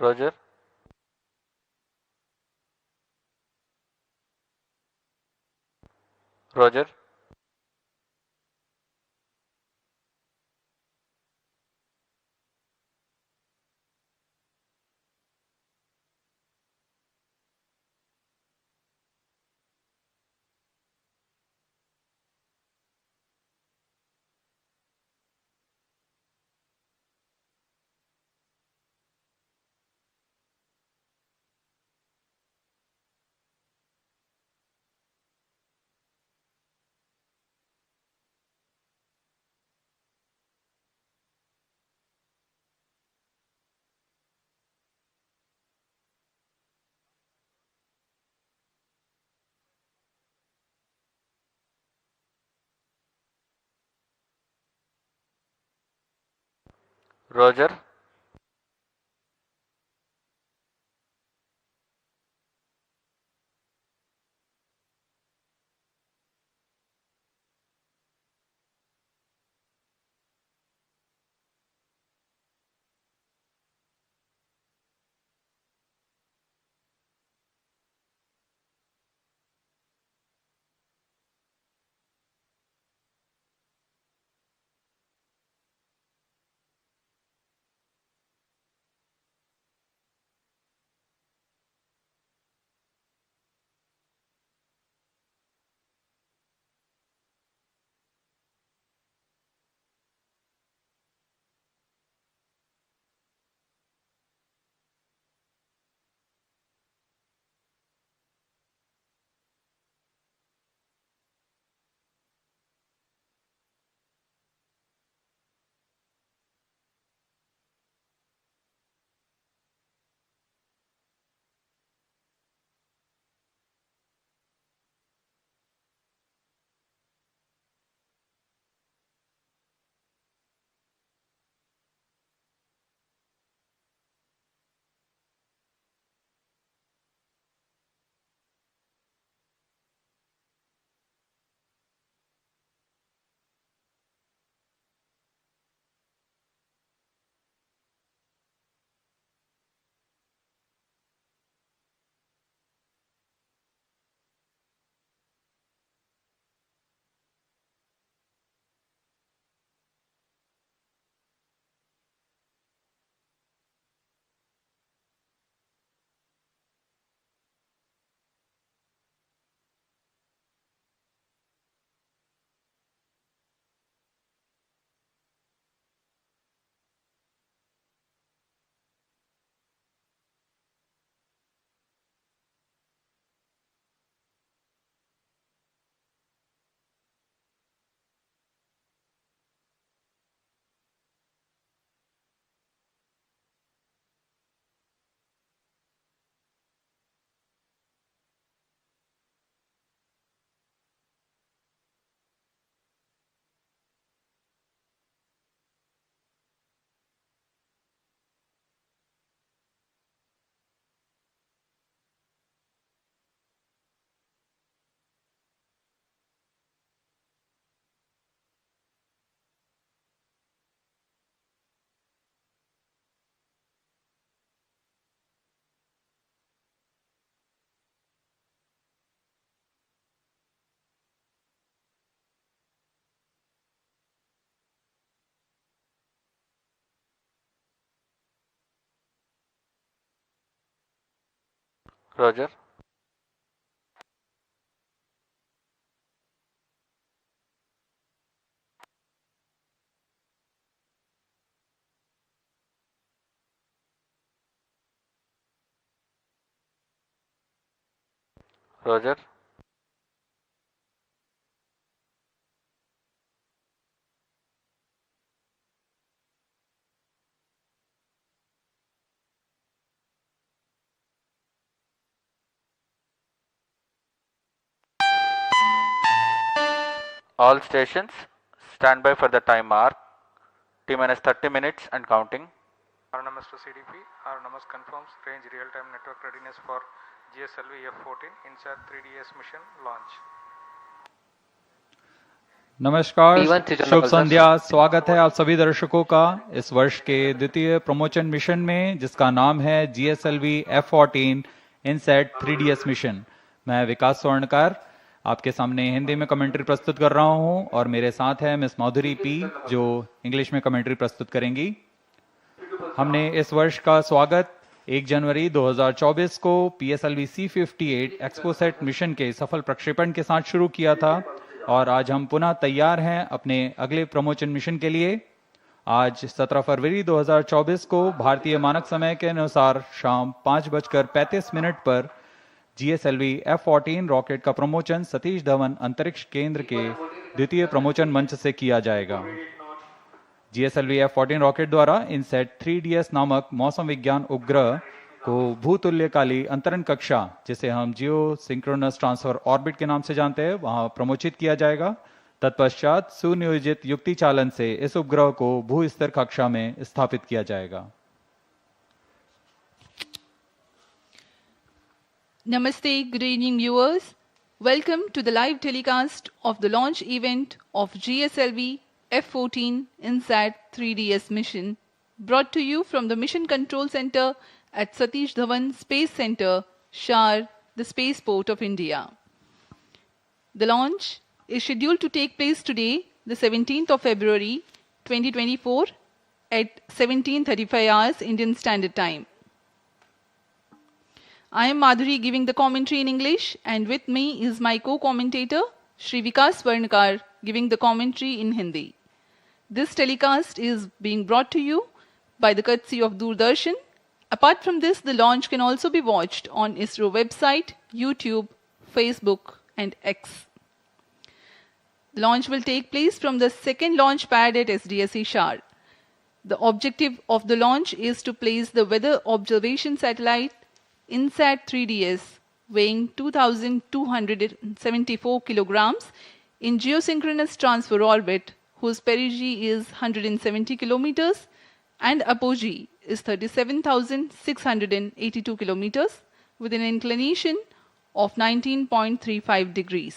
Roger. Roger. Roger. Roger. Roger. All stations stand by for the time mark. T minus 30 minutes and counting. RNMS to CDP. RNMS confirms range real-time network readiness for GSLV-F14 INSAT-3DS mission launch. नमस्कार, P1 से जो शुभ level संध्या। स्वागत है आप सभी दर्शकों का इस वर्ष के द्वितीय प्रमोशन मिशन में, जिसका नाम है GSLV-F14 INSAT 3DS मिशन। मैं विकास स्वर्णकार आपके सामने हिंदी में कमेंट्री प्रस्तुत कर रहा हूं और मेरे साथ है मिस माधुरी पी, जो इंग्लिश में कमेंट्री प्रस्तुत करेंगी। हमने इस वर्ष का स्वागत 1 जनवरी 2024 को PSLV C58 एक्सपोसेट मिशन के सफल प्रक्षेपण के साथ शुरू किया था और आज हम पुनः तैयार हैं अपने अगले प्रमोशन मिशन के लिए। आज 17 फरवरी 2024 को भारतीय मानक समय के अनुसार शाम 5:35 पर GSLV F14 रॉकेट का प्रमोशन सतीश धवन अंतरिक्ष केंद्र के द्वितीय प्रमोशन मंच से किया जाएगा। GSLV F14 रॉकेट द्वारा INSAT-3DS नामक मौसम विज्ञान उपग्रह को भूतुल्यकाली अंतरण कक्षा, जिसे हम जियो सिंक्रोनस ट्रांसफर ऑर्बिट के नाम से जानते हैं, वहां प्रमोचित किया जाएगा। तत्पश्चात सुनियोजित युक्ति चालन से इस उपग्रह को भू स्तर कक्षा में स्थापित किया जाएगा। Namaste, good evening viewers. Welcome to the live telecast of the launch event of GSLV F14 INSAT-3DS Mission, brought to you from the Mission Control Center at Satish Dhawan Space Center, Shar, the spaceport of India. The launch is scheduled to take place today, the 17th of February 2024 at 17:35 hours Indian Standard Time. I am Madhuri giving the commentary in English, and with me is my co-commentator, Shri Vikas Swarnkar, giving the commentary in Hindi. This telecast is being brought to you by the courtesy of Doordarshan. Apart from this, the launch can also be watched on ISRO website, YouTube, Facebook, and X. The launch will take place from the second launch pad at SDSC Shar. The objective of the launch is to place the weather observation satellite INSAT-3DS, weighing 2,274 kilograms, in geosynchronous transfer orbit, whose perigee is 170 kilometers and apogee is 37,682 kilometers, with an inclination of 19.35 degrees.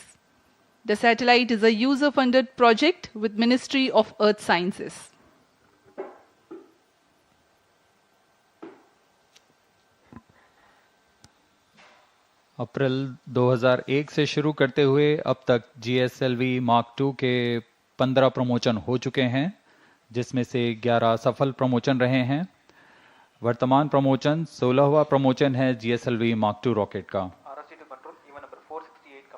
The satellite is a user-funded project with Ministry of Earth Sciences. अप्रैल 2001 से शुरू करते हुए अब तक GSLV Mark II के 15 promotion हो चुके हैं, जिसमें से 11 सफल प्रमोशन रहे हैं। वर्तमान प्रमोशन 16वां प्रमोशन है GSLV Mark II रॉकेट का।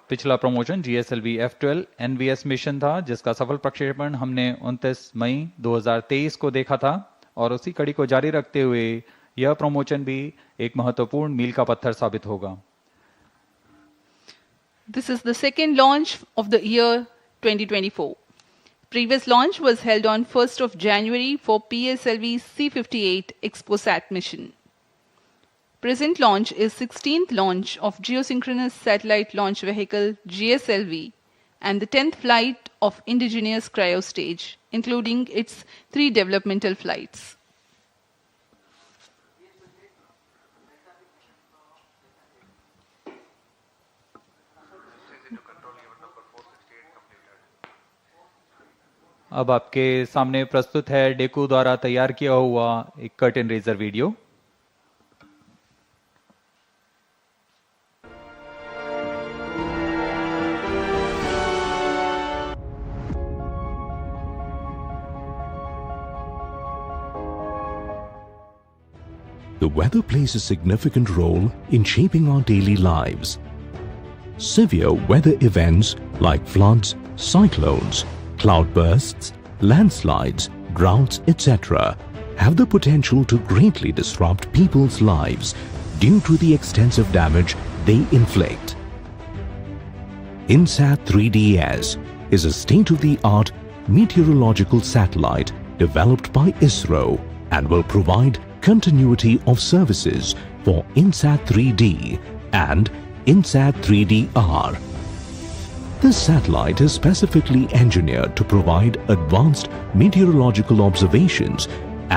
पिछला promotion GSLV F12 NVS mission था, जिसका सफल प्रक्षेपण हमने 29 मई 2023 को देखा था और उसी कड़ी को जारी रखते हुए यह प्रमोशन भी एक महत्वपूर्ण मील का पत्थर साबित होगा। This is the second launch of the year 2024. Previous launch was held on 1st of January for PSLV C58 ExpoSat mission. Present launch is 16th launch of geosynchronous satellite launch vehicle GSLV and the 10th flight of indigenous cryostage, including its 3 developmental flights. अब आपके सामने प्रस्तुत है डेकू द्वारा तैयार किया हुआ एक curtain raiser video. The weather plays a significant role in shaping our daily lives. Severe weather events like floods, cyclones, cloudbursts, landslides, droughts, etc. have the potential to greatly disrupt people's lives due to the extensive damage they inflict. INSAT-3DS is a state-of-the-art meteorological satellite developed by ISRO and will provide continuity of services for INSAT-3D and INSAT-3DR. This satellite is specifically engineered to provide advanced meteorological observations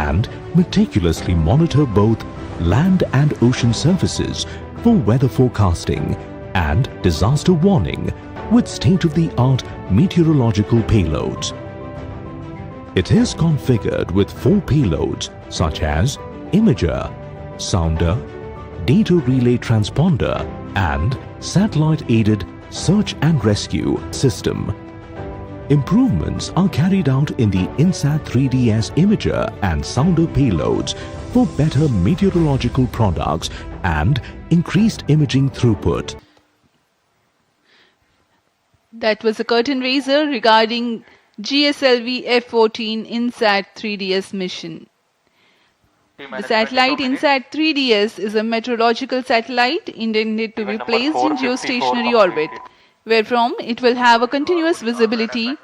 and meticulously monitor both land and ocean surfaces for weather forecasting and disaster warning with state-of-the-art meteorological payloads. It is configured with 4 payloads such as imager, sounder, data relay transponder and satellite-aided search and rescue system. Improvements are carried out in the INSAT-3DS imager and sounder payloads for better meteorological products and increased imaging throughput. That was a curtain raiser regarding GSLV-F14 INSAT-3DS mission. The satellite INSAT-3DS is a meteorological satellite intended to be placed in geostationary orbit, wherefrom it will have a continuous visibility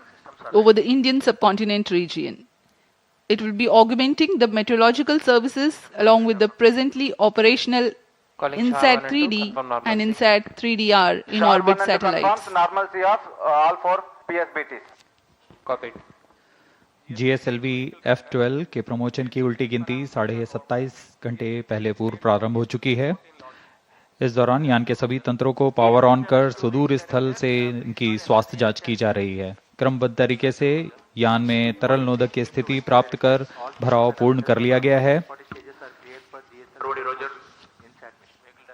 over the Indian subcontinent region. It will be augmenting the meteorological services along with the presently operational INSAT-3D and INSAT-3DR in orbit satellites. Normalcy of all 4 PSBTs. Copied. GSLV-F12 के promotion की उल्टी गिनती 27.5 घंटे पहले पूर्व प्रारंभ हो चुकी है। इस दौरान यान के सभी तंत्रों को पावर ऑन कर सुदूर स्थल से इनकी स्वास्थ्य जांच की जा रही है। क्रमबद्ध तरीके से यान में तरल नोदक की स्थिति प्राप्त कर भराव पूर्ण कर लिया गया है।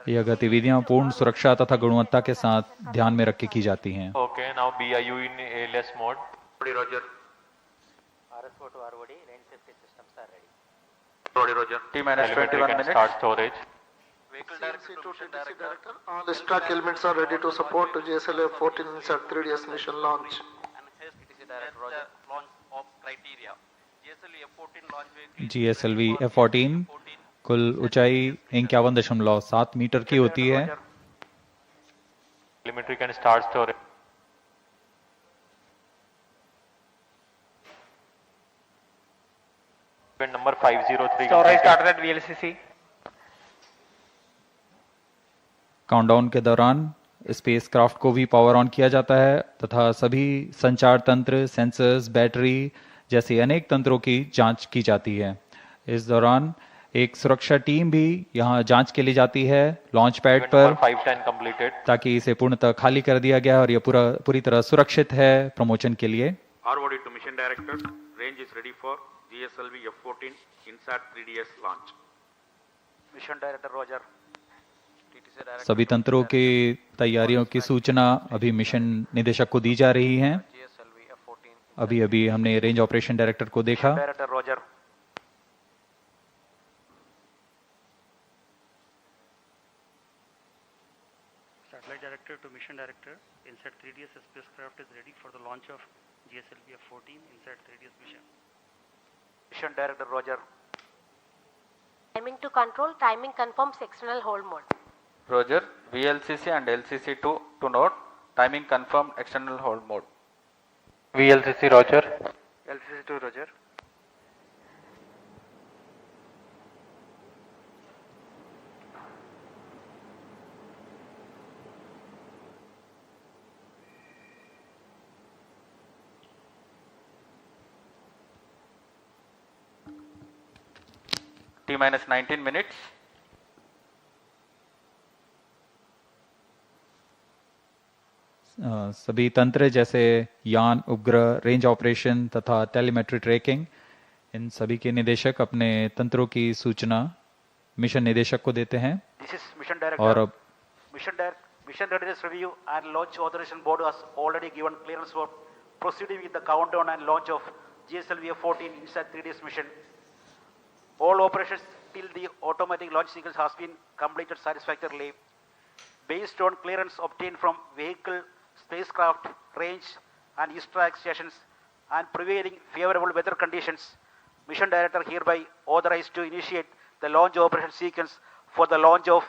यह गतिविधियां पूर्ण सुरक्षा तथा गुणवत्ता के साथ ध्यान में रख के की जाती हैं। Okay, now BIU in ALS mode. Roger. RSO to ROD, range safety systems are ready. Roger. T-minus Telemetry 21 can minutes. start storage. CNC to TTC director. All the stock elements are ready to support GSLV-F14 INSAT-3DS mission launch. Launch of criteria. GSLV-F14 launch vehicle. GSLV-F14 कुल ऊंचाई 51.7 metre की होती है। Telemetry can start storage. Event number 503. Storage started at VLCC. Countdown के दौरान spacecraft को भी power on किया जाता है तथा सभी संचार तंत्र, सेंसर्स, बैटरी जैसे अनेक तंत्रों की जांच की जाती है। इस दौरान एक सुरक्षा टीम भी यहां जांच के लिए जाती है लॉन्च पैड Event पर, number 510 completed. ताकि इसे पूर्णतः खाली कर दिया गया और यह पूरी तरह सुरक्षित है प्रमोशन के लिए। ROD to mission director, range is ready for GSLV-F14 INSAT-3DS launch. Mission director Roger. TTC director. सभी तंत्रों की तैयारियों की सूचना अभी मिशन निदेशक को दी जा रही है। GSLV-F14. अभी हमने रेंज ऑपरेशन डायरेक्टर को देखा। Director Roger. Satellite director to mission director, INSAT-3DS spacecraft is ready for the launch of GSLV-F14 INSAT-3DS mission. Mission director Roger. Timing to control, timing confirms external hold mode. Roger. VLCC and LCC2 to note. Timing confirmed external hold mode. VLCC Roger. LCC2 Roger. T-minus 19 minutes. सभी तंत्र जैसे यान, उपग्रह, range operation तथा telemetry tracking, इन सभी के निदेशक अपने तंत्रों की सूचना मिशन निदेशक को देते हैं। This is mission director. और अब Mission readiness review and launch authorization board has already given clearance for proceeding with the countdown and launch of GSLV-F14 INSAT-3DS mission. All operations till the automatic launch sequence has been completed satisfactorily. Based on clearance obtained from vehicle, spacecraft, range and east-track stations and prevailing favorable weather conditions, Mission Director hereby authorized to initiate the launch operation sequence for the launch of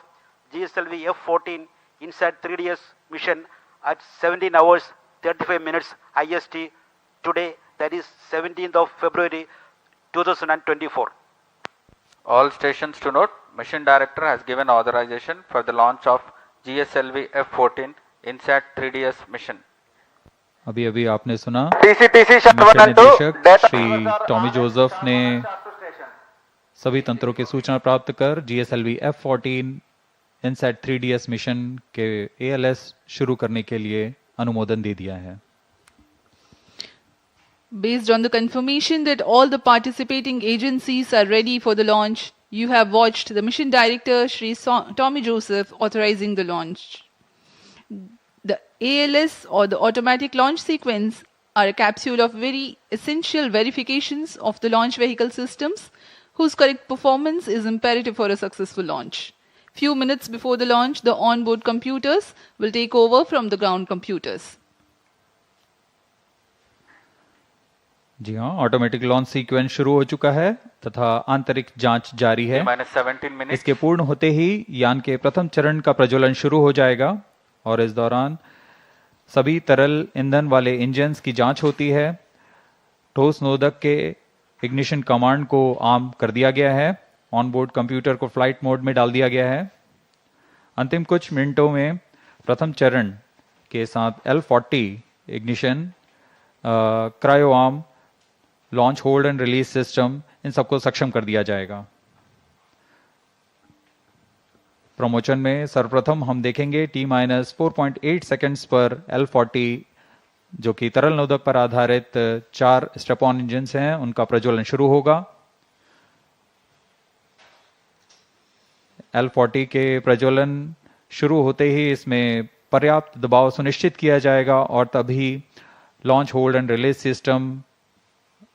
GSLV-F14 INSAT-3DS mission at 17 hours 35 minutes IST today, that is 17th of February 2024. All stations to note. Mission Director has given authorization for the launch of GSLV-F14 INSAT-3DS mission. अभी आपने सुना TCTC mission निदेशक Shri Tommy Joseph ने सभी तंत्रों की सूचना प्राप्त कर GSLV-F14 INSAT-3DS मिशन के ALS शुरू करने के लिए अनुमोदन दे दिया है। Based on the confirmation that all the participating agencies are ready for the launch, you have watched the Mission Director, Shri Tommy Joseph, authorizing the launch. The ALS or the automatic launch sequence are a capsule of very essential verifications of the launch vehicle systems whose correct performance is imperative for a successful launch. Few minutes before the launch, the onboard computers will take over from the ground computers. जी हाँ, automatic launch sequence शुरू हो चुका है तथा आंतरिक जांच जारी है। -17 मिनट। इसके पूर्ण होते ही यान के प्रथम चरण का प्रज्वलन शुरू हो जाएगा और इस दौरान सभी तरल ईंधन वाले इंजन्स की जांच होती है। ठोस नोदक के इग्निशन कमांड को आर्म कर दिया गया है। ऑनबोर्ड कंप्यूटर को फ्लाइट मोड में डाल दिया गया है। अंतिम कुछ मिनटों में प्रथम चरण के साथ L40 ignition, cryo arm, launch hold and release system, इन सबको सक्षम कर दिया जाएगा। प्रमोशन में सर्वप्रथम हम देखेंगे T-4.8 सेकंड्स पर L40 जो कि तरल नोदक पर आधारित 4 स्टेप ऑन इंजन हैं, उनका प्रज्वलन शुरू होगा। L40 के प्रज्वलन शुरू होते ही इसमें पर्याप्त दबाव सुनिश्चित किया जाएगा और तभी launch hold and release system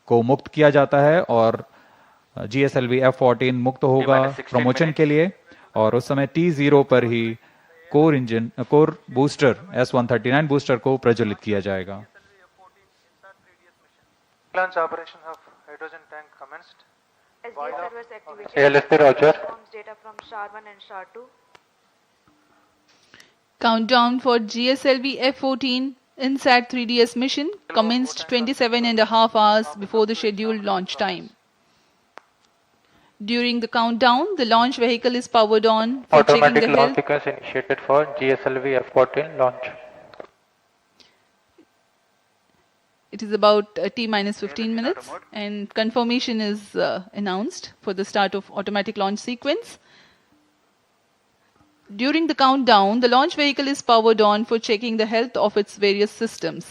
को मुक्त किया जाता है और GSLV-F14 मुक्त होगा प्रमोशन के लिए। और उस समय T0 पर ही कोर बूस्टर S139 बूस्टर को प्रज्वलित किया जाएगा। Launch operation of hydrogen tank commenced. SDA servers activated. ALS Roger. Informs data from SHAR-1 and SHAR-2. Countdown for GSLV-F14 INSAT-3DS mission commenced 27.5 hours before the scheduled launch time. During the countdown, the launch vehicle is powered on for checking Automatic the launch health. sequence initiated for GSLV-F14 launch. It is about T-15 minutes and confirmation is announced for the start of automatic launch sequence. During the countdown, the launch vehicle is powered on for checking the health of its various systems.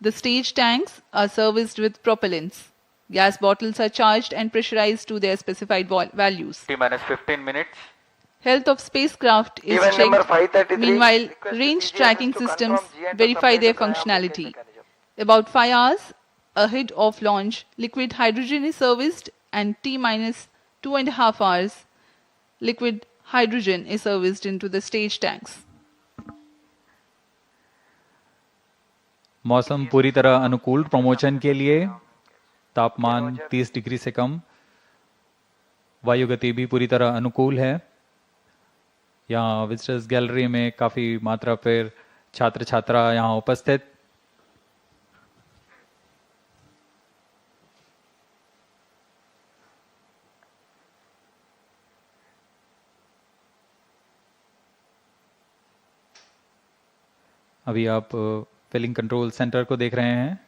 The stage tanks are serviced with propellants. Gas bottles are charged and pressurized to their specified values. T-15 minutes. Health of spacecraft is Event number checked. 533. Meanwhile, Request range CDMS tracking to systems confirm GN to verify submit their the triumph functionality. mechanism. About 5 hours ahead of launch, liquid hydrogen is serviced, and T-2.5 hours, liquid hydrogen is serviced into the stage tanks. मौसम पूरी तरह अनुकूल promotion के लिए। तापमान 30 degree से कम, वायु गति भी पूरी तरह अनुकूल है। यहाँ विजिटर्स गैलरी में काफी मात्रा पर छात्र छात्रा यहाँ उपस्थित। अभी आप फिलिंग कंट्रोल सेंटर को देख रहे हैं।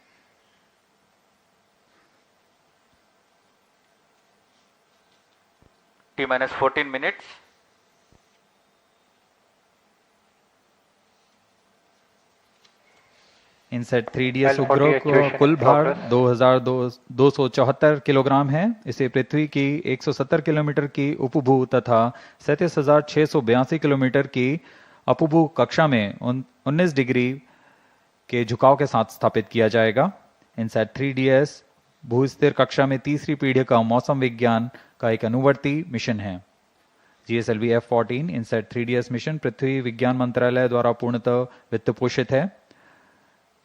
T-14 minutes. इनसेट 3DS उपग्रह का कुल भार 2274 किलोग्राम है। इसे पृथ्वी की 170 किलोमीटर की उपभू तथा 37,682 किलोमीटर की अपभू कक्षा में 19 डिग्री के झुकाव के साथ स्थापित किया जाएगा। इनसेट 3DS भूस्थिर कक्षा में तीसरी पीढ़ी का मौसम विज्ञान का एक अनुवर्ती मिशन है। GSLV-F14 इनसेट 3DS मिशन पृथ्वी विज्ञान मंत्रालय द्वारा पूर्णतः वित्त पोषित है।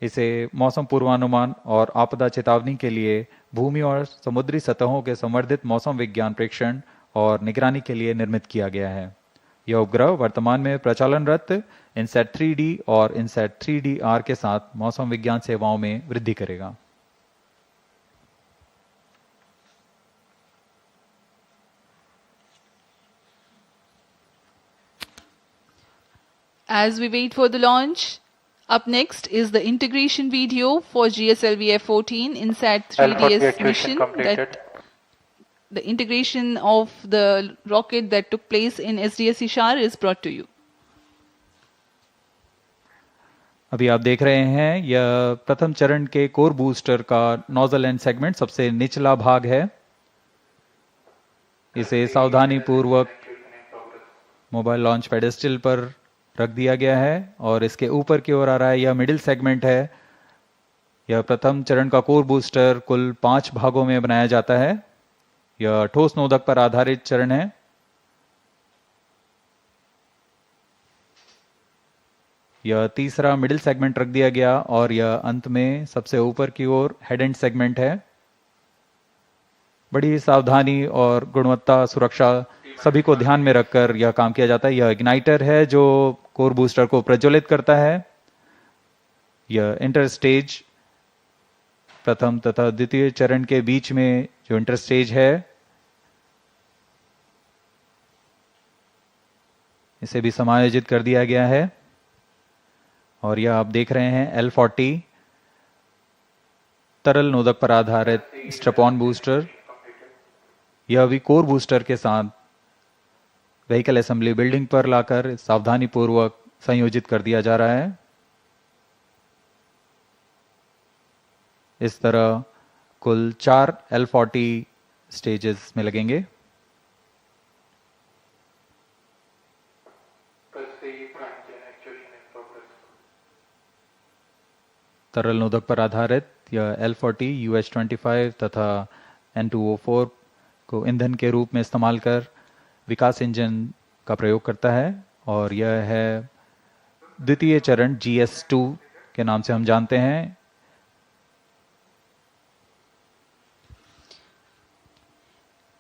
इसे मौसम पूर्वानुमान और आपदा चेतावनी के लिए भूमि और समुद्री सतहों के संवर्धित मौसम विज्ञान प्रेक्षण और निगरानी के लिए निर्मित किया गया है। यह उपग्रह वर्तमान में प्रचालनरत इनसेट 3D और इनसेट 3DR के साथ मौसम विज्ञान सेवाओं में वृद्धि करेगा। As we wait for the launch, up next is the integration video for GSLV-F14 INSAT-3DS mission. That the integration of the rocket that took place in SDSC SHAR is brought to you. अभी आप देख रहे हैं यह प्रथम चरण के core booster का नोजल एंड सेगमेंट सबसे निचला भाग है। इसे सावधानी पूर्वक मोबाइल लॉन्च पेडेस्टल पर रख दिया गया है और इसके ऊपर की ओर आ रहा है। यह मिडिल सेगमेंट है। यह प्रथम चरण का कोर बूस्टर कुल 5 भागों में बनाया जाता है। यह ठोस नोदक पर आधारित चरण है। यह तीसरा मिडिल सेगमेंट रख दिया गया और यह अंत में सबसे ऊपर की ओर हेड एंड सेगमेंट है। बड़ी सावधानी और गुणवत्ता सुरक्षा सभी को ध्यान में रखकर यह काम किया जाता है। यह इग्नाइटर है जो कोर बूस्टर को प्रज्वलित करता है। यह इंटर स्टेज प्रथम तथा द्वितीय चरण के बीच में जो इंटर स्टेज है इसे भी समायोजित कर दिया गया है। और यह आप देख रहे हैं L40 तरल नोदक पर आधारित स्ट्रैप-ऑन बूस्टर। यह भी कोर बूस्टर के साथ व्हीकल असेंबली बिल्डिंग पर लाकर सावधानी पूर्वक संयोजित कर दिया जा रहा है। इस तरह कुल 4 L40 स्टेजेस में लगेंगे। तरल नोदक पर आधारित यह L40 UH-25 तथा N2O4 को ईंधन के रूप में इस्तेमाल कर विकास इंजन का प्रयोग करता है और यह है द्वितीय चरण GS2 के नाम से हम जानते हैं।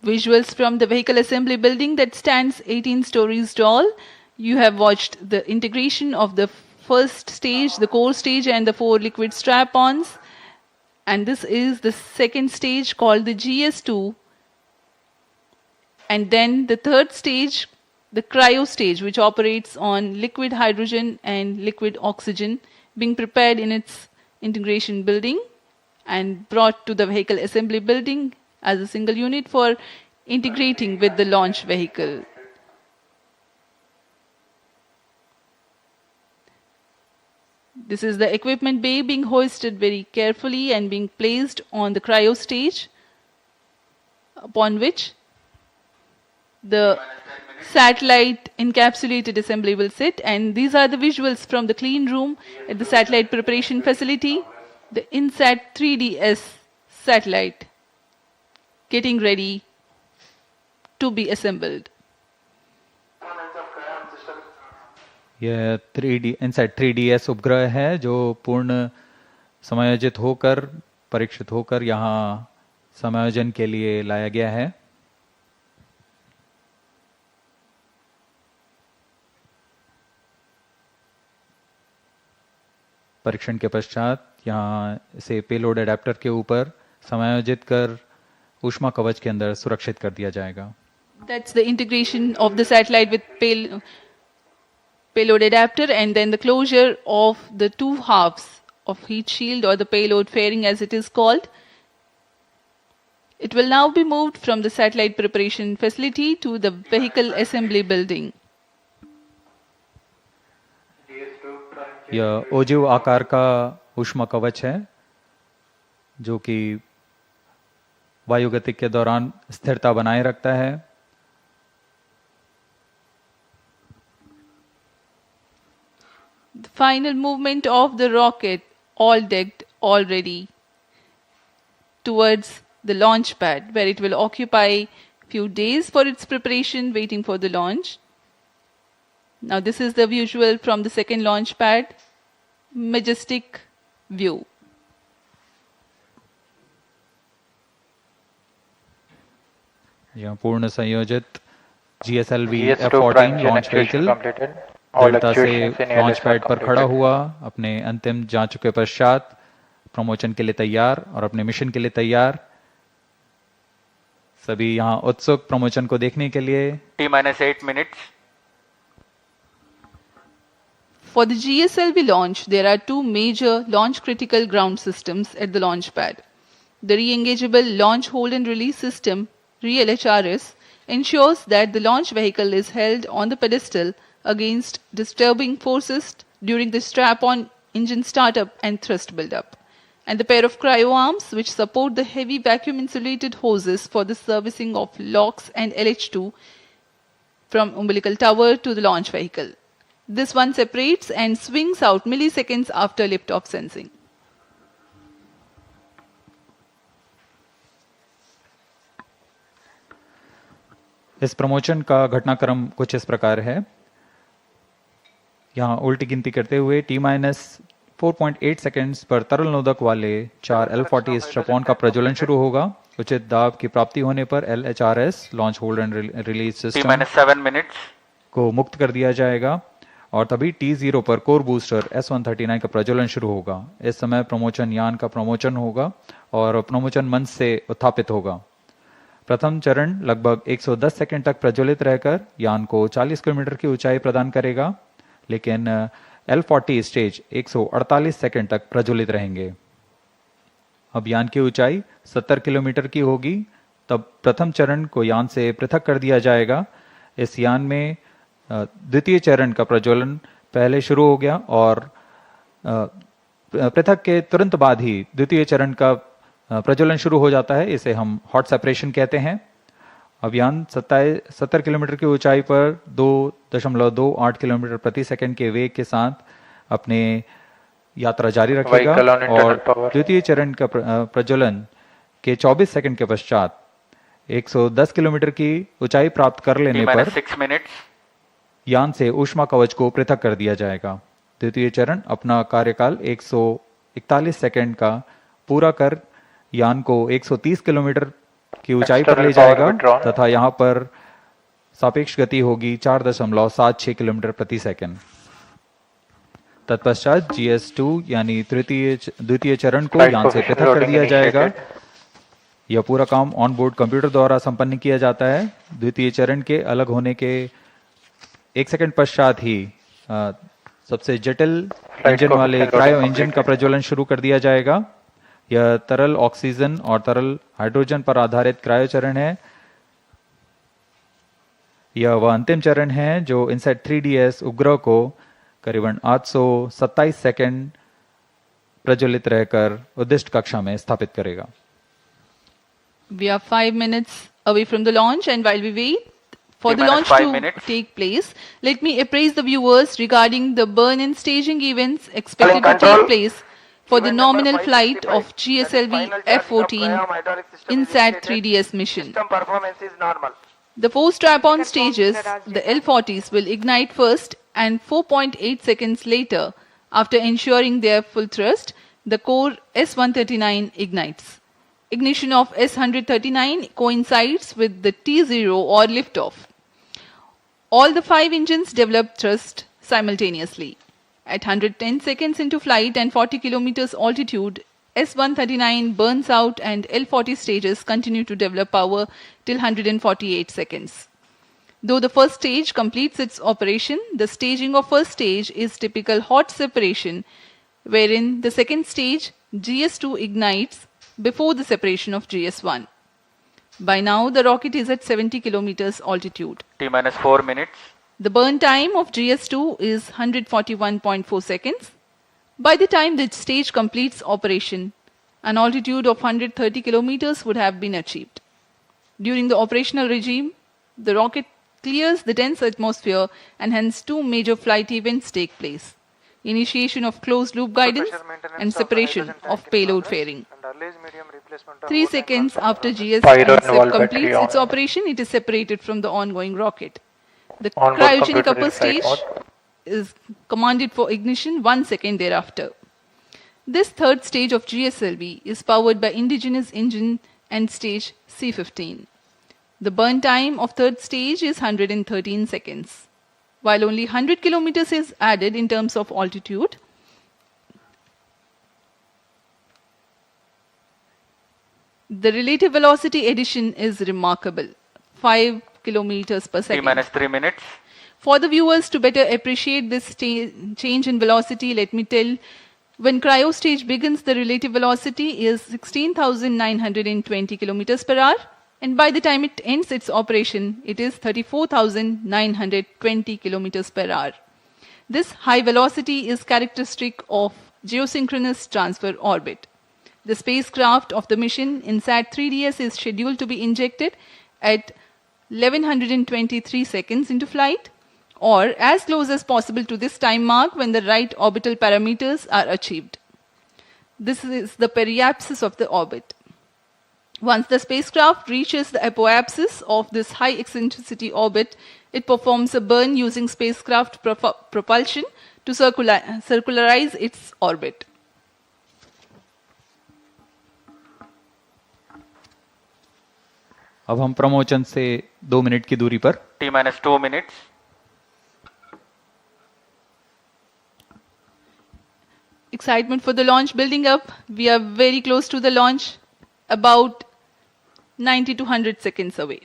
Visuals from the vehicle assembly building that stands 18 stories tall. You have watched the integration of the first stage, the core stage, and the 4 liquid strap-ons. And this is the second stage called the GS2. And then the third stage, the cryo stage, which operates on liquid hydrogen and liquid oxygen, being prepared in its integration building and brought to the vehicle assembly building as a single unit for integrating with the launch vehicle. This is the equipment bay being hoisted very carefully and being placed on the cryo stage, upon which the satellite encapsulated assembly will sit. And these are the visuals from the clean room at the satellite preparation facility, the INSAT-3DS satellite getting ready to be assembled. यह INSAT-3DS उपग्रह है जो पूर्ण समायोजित होकर परीक्षित होकर यहाँ समायोजन के लिए लाया गया है। परीक्षण के पश्चात यहाँ इसे पेलोड एडेप्टर के ऊपर समायोजित कर ऊष्मा कवच के अंदर सुरक्षित कर दिया जाएगा। That's the integration of the satellite with payload adapter, and then the closure of the 2 halves of heat shield or the payload fairing as it is called. It will now be moved from the satellite preparation facility to the vehicle assembly building. यह ओजिव आकार का ऊष्मा कवच है जो कि वायुगतिक के दौरान स्थिरता बनाए रखता है। The final movement of the rocket, all decked, all ready, towards the launch pad, where it will occupy few days for its preparation, waiting for the launch. Now this is the visual from the second launch pad, majestic view. यहाँ पूर्ण संयोजित GSLV-F14 launch vehicle दृढ़ता से launch pad पर खड़ा हुआ, अपने अंतिम जांचों के पश्चात प्रमोशन के लिए तैयार और अपने मिशन के लिए तैयार। सभी यहाँ उत्सुक प्रमोशन को देखने के लिए। T-8 minutes. For the GSLV launch, there are 2 major launch critical ground systems at the launch pad. The re-engageable launch hold and release system, RELHRS, ensures that the launch vehicle is held on the pedestal against disturbing forces during the strap-on engine startup and thrust buildup, and the pair of cryo arms which support the heavy vacuum insulated hoses for the servicing of LOX and LH2 from umbilical tower to the launch vehicle. This one separates and swings out milliseconds after liftoff sensing. इस promotion का घटनाक्रम कुछ इस प्रकार है। यहाँ उल्टी गिनती करते हुए T-4.8 सेकेंड्स पर तरल नोदक वाले 4 L40 स्ट्रैप-ऑन का प्रज्वलन शुरू होगा। उचित दाब की प्राप्ति होने पर LHRS launch hold and release system T-7 minutes को मुक्त कर दिया जाएगा और तभी T0 पर कोर बूस्टर S139 का प्रज्वलन शुरू होगा। इस समय प्रमोशन यान का प्रमोशन होगा और प्रमोशन मंच से उत्थापित होगा। प्रथम चरण लगभग 110 सेकंड तक प्रज्वलित रहकर यान को 40 किलोमीटर की ऊंचाई प्रदान करेगा, लेकिन L40 स्टेज 148 सेकंड तक प्रज्वलित रहेंगे। अब यान की ऊंचाई 70 किलोमीटर की होगी, तब प्रथम चरण को यान से पृथक कर दिया जाएगा। इस यान में द्वितीय चरण का प्रज्वलन पहले शुरू हो गया और पृथक के तुरंत बाद ही द्वितीय चरण का प्रज्वलन शुरू हो जाता है। इसे हम हॉट सेपरेशन कहते हैं। अब यान 70 किलोमीटर की ऊंचाई पर 2.28 किलोमीटर प्रति सेकंड के वेग के साथ अपने यात्रा जारी रखेगा और द्वितीय चरण का प्रज्वलन के 24 सेकंड के पश्चात 110 किलोमीटर की ऊंचाई प्राप्त कर लेने पर 6 minutes यान से ऊष्मा कवच को पृथक कर दिया जाएगा। द्वितीय चरण अपना कार्यकाल 141 सेकंड का पूरा कर यान को 130 किलोमीटर की ऊंचाई पर ले जाएगा तथा यहां पर सापेक्ष गति होगी 4.76 किलोमीटर प्रति सेकंड। तत्पश्चात GS2 यानी द्वितीय चरण को यान से पृथक कर दिया जाएगा। यह पूरा काम ऑन बोर्ड कंप्यूटर द्वारा संपन्न किया जाता है। द्वितीय चरण के अलग होने के 1 सेकंड पश्चात ही सबसे जटिल इंजन वाले क्रायो इंजन का प्रज्वलन शुरू कर दिया जाएगा। यह तरल ऑक्सीजन और तरल हाइड्रोजन पर आधारित क्रायो चरण है। यह वह अंतिम चरण है जो INSAT-3DS उपग्रह को करीबन 827 सेकंड प्रज्वलित रहकर उद्दिष्ट कक्षा में स्थापित करेगा। We are 5 minutes away from the launch, and while we wait for the launch to take place, let me apprise the viewers regarding the burn-in staging events expected to take place for the nominal flight of GSLV-F14 INSAT-3DS mission. Performance is normal. The 4 strap-on stages, the L40s, will ignite first, and 4.8 seconds later, after ensuring their full thrust, the core S139 ignites. Ignition of S139 coincides with the T0 or liftoff. All the 5 engines develop thrust simultaneously. At 110 seconds into flight and 40 kilometers altitude, S139 burns out and L40 stages continue to develop power till 148 seconds. Though the first stage completes its operation, the staging of first stage is typical hot separation, wherein the second stage, GS2, ignites before the separation of GS1. By now, the rocket is at 70 kilometers altitude. T-4 minutes. The burn time of GS2 is 141.4 seconds. By the time the stage completes operation, an altitude of 130 kilometers would have been achieved. During the operational regime, the rocket clears the dense atmosphere and hence 2 major flight events take place. Initiation of closed loop guidance and separation of payload fairing. 3 seconds after GS completes its operation, it is separated from the ongoing rocket. The cryogenic upper stage is commanded for ignition 1 second thereafter. This third stage of GSLV is powered by indigenous engine and stage C15. The burn time of third stage is 113 seconds. While only 100 kilometers is added in terms of altitude, the relative velocity addition is remarkable, 5 kilometers per second. T-3 minutes. For the viewers to better appreciate this change in velocity, let me tell, when cryo stage begins, the relative velocity is 16,920 kilometers per hour, and by the time it ends its operation, it is 34,920 kilometers per hour. This high velocity is characteristic of geosynchronous transfer orbit. The spacecraft of the mission INSAT-3DS is scheduled to be injected at 1123 seconds into flight, or as close as possible to this time mark when the right orbital parameters are achieved. This is the periapsis of the orbit. Once the spacecraft reaches the apoapsis of this high eccentricity orbit, it performs a burn using spacecraft propulsion to circularize its orbit. अब हम प्रमोचन से 2 minute की दूरी पर T-2 minutes. Excitement for the launch building up. We are very close to the launch, about 90 to 100 seconds away.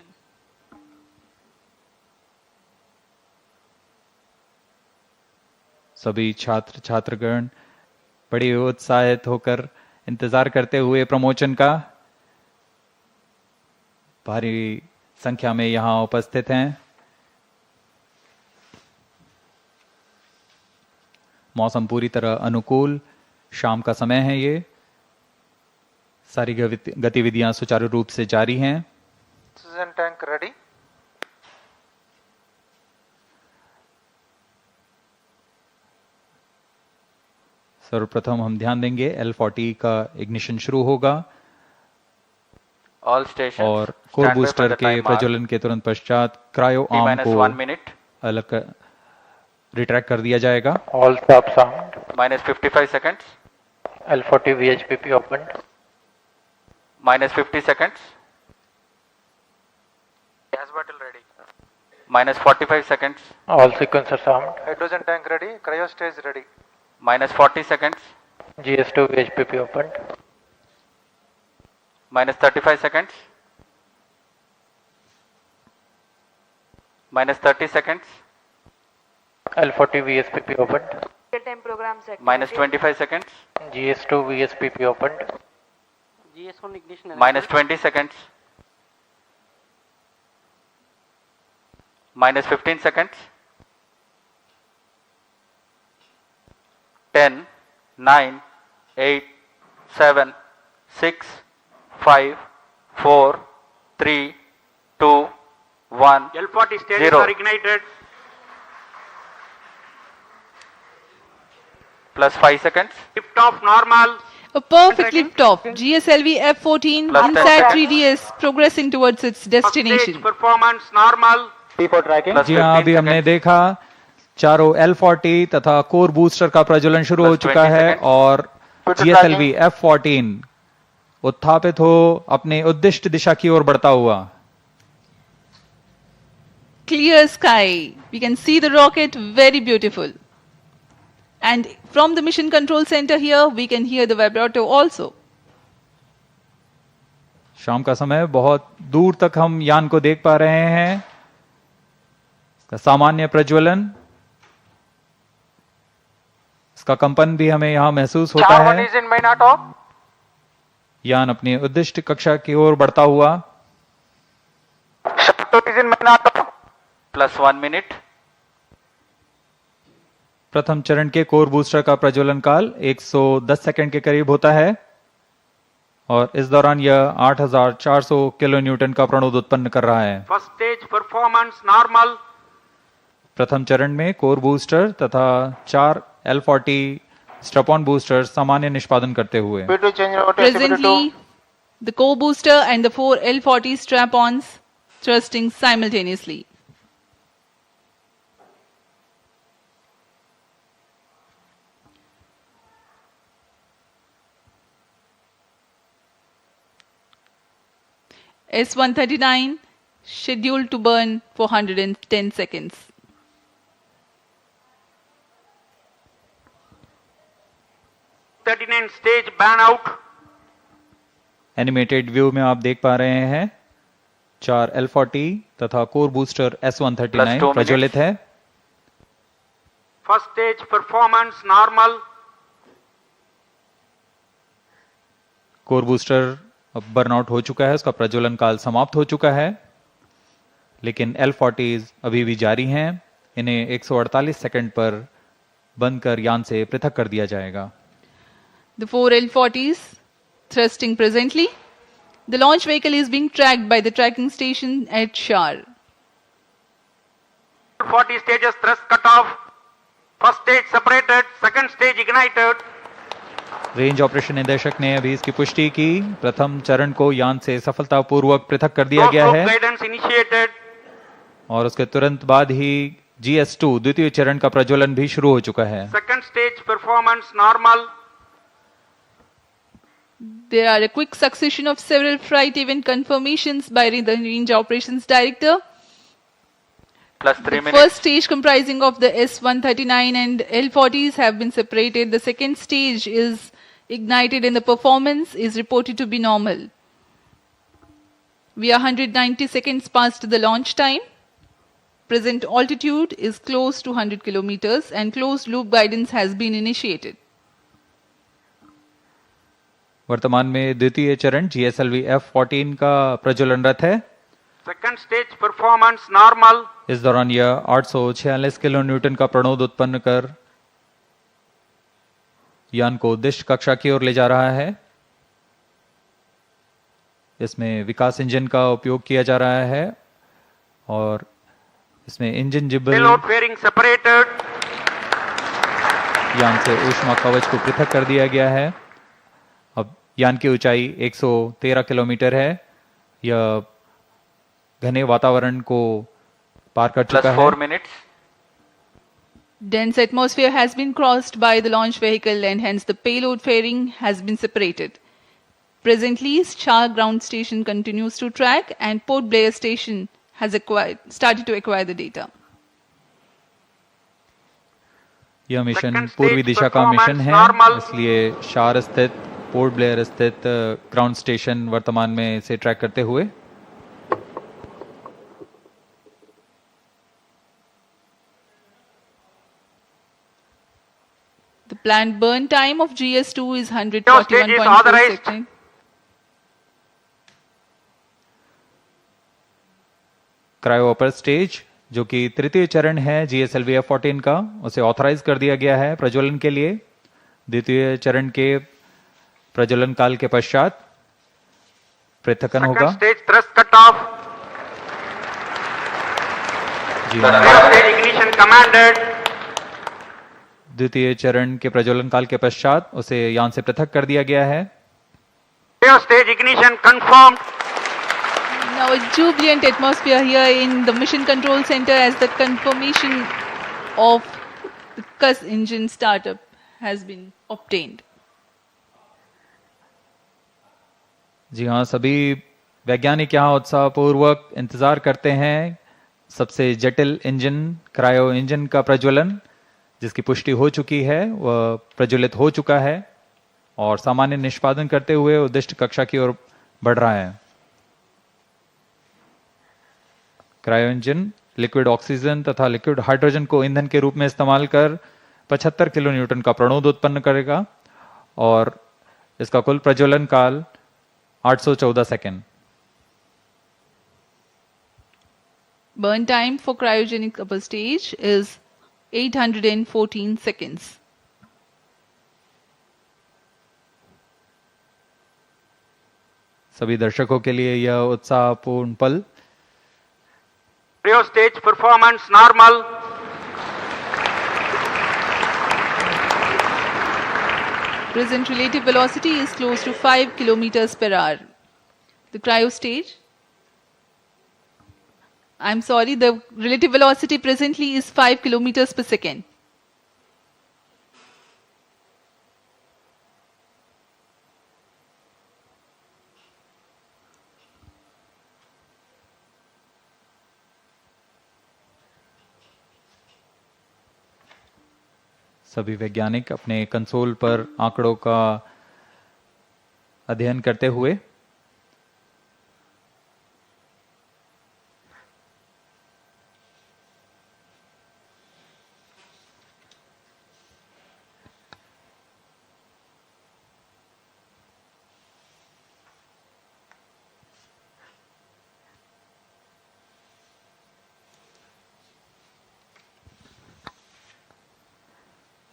सभी छात्र छात्रगण बड़े उत्साहित होकर इंतजार करते हुए प्रमोचन का भारी संख्या में यहां उपस्थित हैं। मौसम पूरी तरह अनुकूल, शाम का समय है। ये सारी गतिविधियां सुचारू रूप से जारी हैं। Oxygen tank ready. सर्वप्रथम हम ध्यान देंगे L40 का इग्निशन शुरू होगा All stations और core stand by for booster the के time mark. प्रज्वलन के तुरंत पश्चात क्रायो आर्म को T-1 minute. अलग रिट्रैक्ट कर दिया जाएगा। All stop sound. -55 seconds. L40 VHPP opened. -50 seconds. Gas bottle ready. -45 seconds. All sequencers armed. Hydrogen tank ready. Cryo stage ready. -40 seconds. GS2 VHPP opened. -35 seconds. -30 seconds. L40 VSPP opened. Real-time programs activated. -25 seconds. GS2 VSPP opened. GS1 ignition. -20 seconds. -15 seconds. 10, 9, 8, 7, 6, 5, 4, 3, 2, 1, L40 stages 0. are ignited. +5 seconds. Lift-off normal. A perfect lift-off. GSLV-F14 Plus 10 INSAT-3DS progressing towards its First destination. stage performance normal. Plus जी हाँ, 15 अभी हमने seconds. देखा चारों L40 तथा core booster का प्रज्वलन शुरू हो Plus चुका 20 है seconds. और GSLV F14 उत्थापित हो अपने उद्दिष्ट दिशा की ओर बढ़ता हुआ। Clear sky. We can see the rocket, very beautiful. And from the mission control center here, we can hear the vibrato also. शाम का समय, बहुत दूर तक हम यान को देख पा रहे हैं। इसका सामान्य प्रज्वलन, इसका कंपन भी हमें यहां महसूस होता है। is in main auto. यान अपनी उद्दिष्ट कक्षा की ओर बढ़ता हुआ। Shuttle is in main auto. +1 minute. प्रथम चरण के कोर बूस्टर का प्रज्वलन काल 110 सेकंड के करीब होता है और इस दौरान यह 8400 किलो न्यूटन का प्रणोद उत्पन्न कर रहा है। First stage performance normal. प्रथम चरण में कोर बूस्टर तथा 4 L40 स्ट्रैप-ऑन बूस्टर सामान्य निष्पादन करते हुए। P2 change over to Presently, the core booster and the 4 L40 strap-ons thrusting simultaneously. S139 scheduled to burn for 110 seconds. S39 stage ban out. Animated view में आप देख पा रहे हैं 4 L40 तथा core booster Plus 2 S139 minutes. प्रज्वलित है। First stage performance normal. Core booster अब बर्नआउट हो चुका है, उसका प्रज्वलन काल समाप्त हो चुका है, लेकिन L40 अभी भी जारी हैं। इन्हें 148 सेकंड पर बंद कर यान से पृथक कर दिया जाएगा। The 4 L40s thrusting presently. The launch vehicle is being tracked by the tracking station at Shar. 40 stages thrust cut off. First stage separated, second stage ignited. Range operation निदेशक ने अभी इसकी पुष्टि की। प्रथम चरण को यान से सफलतापूर्वक पृथक कर दिया गया है Guidance initiated. और उसके तुरंत बाद ही GS2 द्वितीय चरण का प्रज्वलन भी शुरू हो चुका है। Second stage performance normal. There are a quick succession of several flight event confirmations by the Range Operations Director. Plus 3 The minutes. first stage comprising of the S139 and L40s have been separated. The second stage is ignited and the performance is reported to be normal. We are 190 seconds past the launch time. Present altitude is close to 100 kilometers and closed loop guidance has been initiated. वर्तमान में द्वितीय चरण GSLV-F14 का प्रज्वलनरत है। Second stage performance normal. इस दौरान यह 846 kilo Newton का प्रणोद उत्पन्न कर यान को उद्दिष्ट कक्षा की ओर ले जा रहा है। इसमें विकास इंजन का उपयोग किया जा रहा है और इसमें इंजन जिबल Payload fairing separated. यान से ऊष्मा कवच को पृथक कर दिया गया है। अब यान की ऊंचाई 113 किलोमीटर है। यह घने वातावरण को पार कर चुका Plus है। 4 minutes. Dense atmosphere has been crossed by the launch vehicle and hence the payload fairing has been separated. Presently, Shah ground station continues to track and Port Blair station has started to acquire the data. यह mission Second पूर्वी stage दिशा का performance mission है, normal. इसलिए शार स्थित port Blair स्थित ground station वर्तमान में इसे ट्रैक करते हुए The planned burn time of GS2 is Stage is 141.4 authorized. seconds. Cryo upper stage जो कि तृतीय चरण है GSLV-F14 का, उसे ऑथराइज कर दिया गया है प्रज्वलन के लिए। द्वितीय चरण के प्रज्वलन काल के पश्चात पृथक्कन होगा। Second stage thrust cut off. जी Third हाँ, stage ignition commanded. द्वितीय चरण के प्रज्वलन काल के पश्चात उसे यान से पृथक कर दिया गया है। Third stage ignition confirmed. Now a jubilant atmosphere here in the Mission Control Center as the confirmation of the CUS engine startup has been obtained. जी हाँ, सभी वैज्ञानिक यहाँ उत्साहपूर्वक इंतजार करते हैं सबसे जटिल इंजन क्रायो इंजन का प्रज्वलन, जिसकी पुष्टि हो चुकी है, वह प्रज्वलित हो चुका है और सामान्य निष्पादन करते हुए उद्दिष्ट कक्षा की ओर बढ़ रहा है। क्रायो इंजन लिक्विड ऑक्सीजन तथा लिक्विड हाइड्रोजन को ईंधन के रूप में इस्तेमाल कर 75 किलो न्यूटन का प्रणोद उत्पन्न करेगा और इसका कुल प्रज्वलन काल 814 second. Burn time for cryogenic upper stage is 814 seconds. सभी दर्शकों के लिए यह उत्साहपूर्ण पल। Cryo stage performance normal. Present relative velocity is close to 5 kilometers per hour. The cryo stage, I'm sorry, the relative velocity presently is 5 kilometers per second. सभी वैज्ञानिक अपने console पर आंकड़ों का अध्ययन करते हुए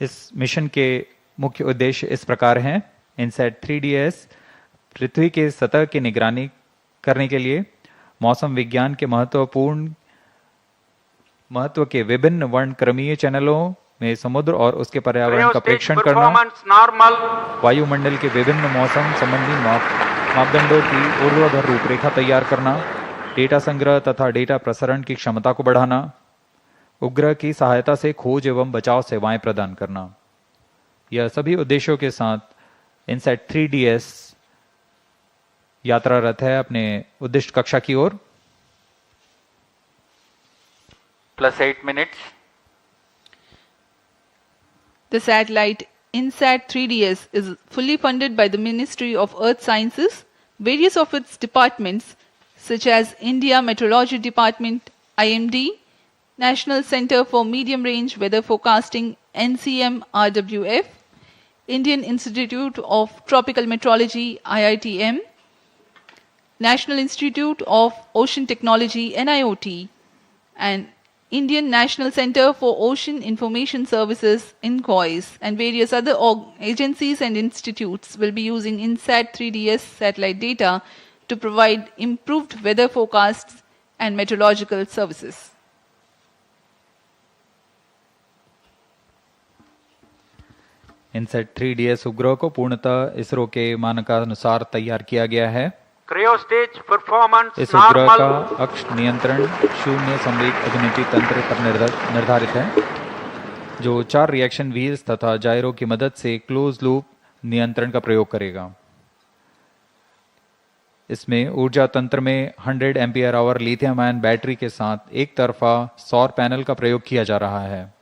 इस मिशन के मुख्य उद्देश्य इस प्रकार हैं। इनसैट 3DS पृथ्वी के सतह की निगरानी करने के लिए मौसम विज्ञान के महत्व के विभिन्न वर्णक्रमीय चैनलों में समुद्र और उसके पर्यावरण का प्रेक्षण करना, वायुमंडल के विभिन्न मौसम संबंधी मापदंडों की ऊर्ध्वाधर रूपरेखा तैयार करना, डेटा संग्रह तथा डेटा प्रसारण की क्षमता को बढ़ाना, उपग्रह की सहायता से खोज एवं बचाव सेवाएं प्रदान करना। यह सभी उद्देश्यों के साथ इनसैट 3DS यात्रारत है अपने उद्दिष्ट कक्षा की ओर। +8 minutes. The satellite INSAT-3DS is fully funded by the Ministry of Earth Sciences. Various of its departments, such as India Meteorology Department, IMD, National Center for Medium Range Weather Forecasting, NCM-RWF, Indian Institute of Tropical Meteorology, IITM, National Institute of Ocean Technology, NIOT, and Indian National Center for Ocean Information Services, INCOIS, and various other agencies and institutes will be using INSAT-3DS satellite data to provide improved weather forecasts and meteorological services. INSAT 3DS उपग्रह को पूर्णतः इसरो के मानकानुसार तैयार किया गया है। Cryostage performance इस उपग्रह normal. का अक्ष नियंत्रण शून्य संवेग अभिनति तंत्र पर निर्धारित है, जो 4 रिएक्शन व्हील्स तथा जायरो की मदद से क्लोज लूप नियंत्रण का प्रयोग करेगा। इसमें ऊर्जा तंत्र में 100 ampere hour lithium ion battery के साथ एक तरफा सौर पैनल का प्रयोग किया जा रहा है,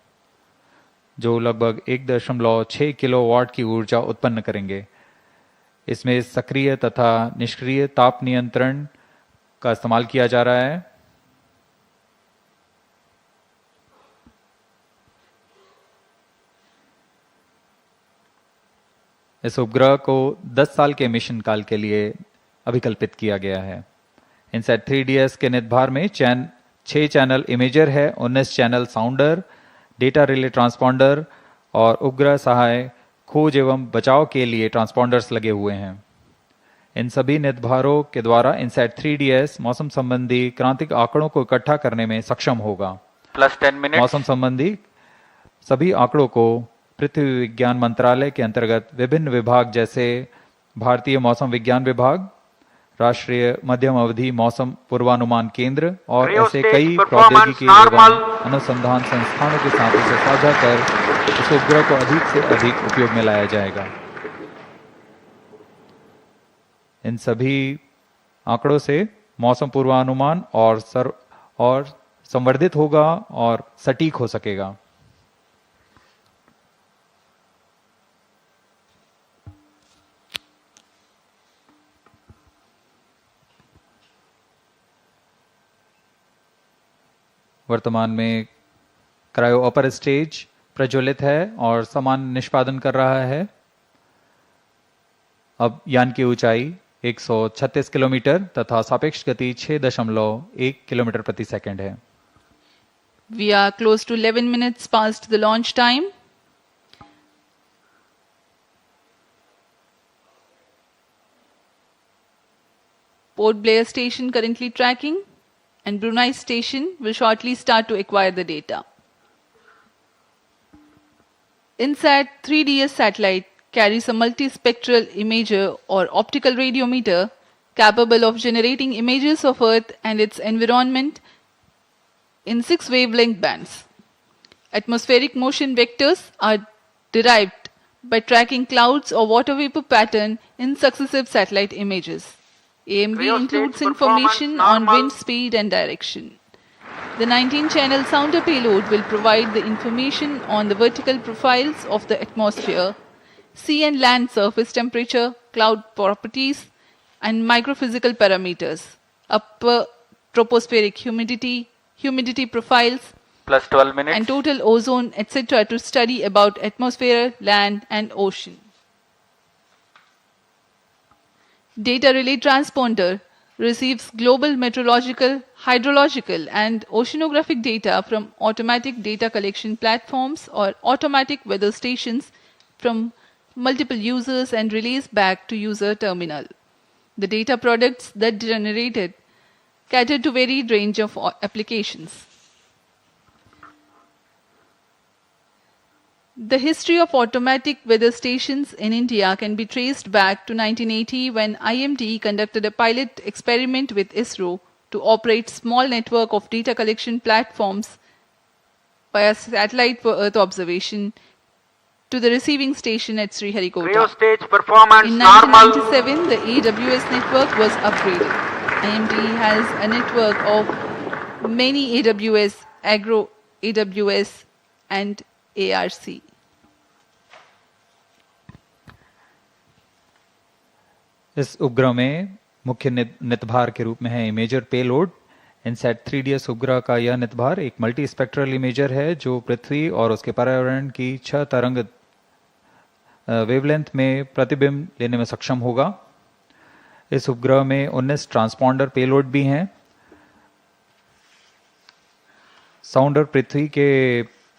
जो लगभग 1.6 किलोवाट की ऊर्जा उत्पन्न करेंगे। इसमें सक्रिय तथा निष्क्रिय ताप नियंत्रण का इस्तेमाल किया जा रहा है। इस उपग्रह को 10 साल के मिशन काल के लिए अभिकल्पित किया गया है। इनसैट 3DS के निदभार में 6 चैनल इमेजर है, 19 चैनल साउंडर, डेटा रिले ट्रांसपॉन्डर और उपग्रह सहाय खोज एवं बचाव के लिए ट्रांसपॉन्डर्स लगे हुए हैं। इन सभी निदभारों के द्वारा इनसैट 3DS मौसम संबंधी क्रांतिक आंकड़ों को इकट्ठा करने में सक्षम होगा। +10 minutes. मौसम संबंधी सभी आंकड़ों को पृथ्वी विज्ञान मंत्रालय के अंतर्गत विभिन्न विभाग जैसे भारतीय मौसम विज्ञान विभाग, राष्ट्रीय मध्यम अवधि मौसम पूर्वानुमान केंद्र और ऐसे कई प्रौद्योगिकी एवं अनुसंधान संस्थानों के साथ इसे साझा कर इस उपग्रह को अधिक से अधिक उपयोग में लाया जाएगा। इन सभी आंकड़ों से मौसम पूर्वानुमान और संवर्धित होगा और सटीक हो सकेगा। वर्तमान में क्रायो अपर स्टेज प्रज्वलित है और समान निष्पादन कर रहा है। अब यान की ऊंचाई 136 किलोमीटर तथा सापेक्ष गति 6.1 किलोमीटर प्रति सेकंड है। We are close to 11 minutes past the launch time. Port Blair station currently tracking, and Brunei station will shortly start to acquire the data. INSAT 3DS satellite carries a multispectral imager or optical radiometer capable of generating images of Earth and its environment in 6 wavelength bands. Atmospheric motion vectors are derived by tracking clouds or water vapor pattern in successive satellite images. AMV includes information on wind speed and direction. The 19-channel sounder payload will provide the information on the vertical profiles of the atmosphere, sea and land surface temperature, cloud properties, and microphysical parameters, upper tropospheric humidity, humidity profiles, +12 minutes. and total ozone, etc. to study about atmosphere, land, and ocean. Data relay transponder receives global meteorological, hydrological, and oceanographic data from automatic data collection platforms or automatic weather stations from multiple users and relays back to user terminal. The data products that generated cater to varied range of applications. The history of automatic weather stations in India can be traced back to 1980 when IMD conducted a pilot experiment with ISRO to operate small network of data collection platforms via satellite for Earth observation to the receiving station at Sriharikota. Cryo stage performance In normal. 1997, the AWS network was upgraded. IMD has a network of many AWS, Agro AWS, and ARC. इस उपग्रह में मुख्य नितभार के रूप में है imager payload. INSAT 3DS उपग्रह का यह नितभार एक मल्टी स्पेक्ट्रल इमेजर है जो पृथ्वी और उसके पर्यावरण की 6 तरंग वेवलेंथ में प्रतिबिंब लेने में सक्षम होगा। इस उपग्रह में 19 ट्रांसपॉन्डर पेलोड भी हैं। साउंडर पृथ्वी के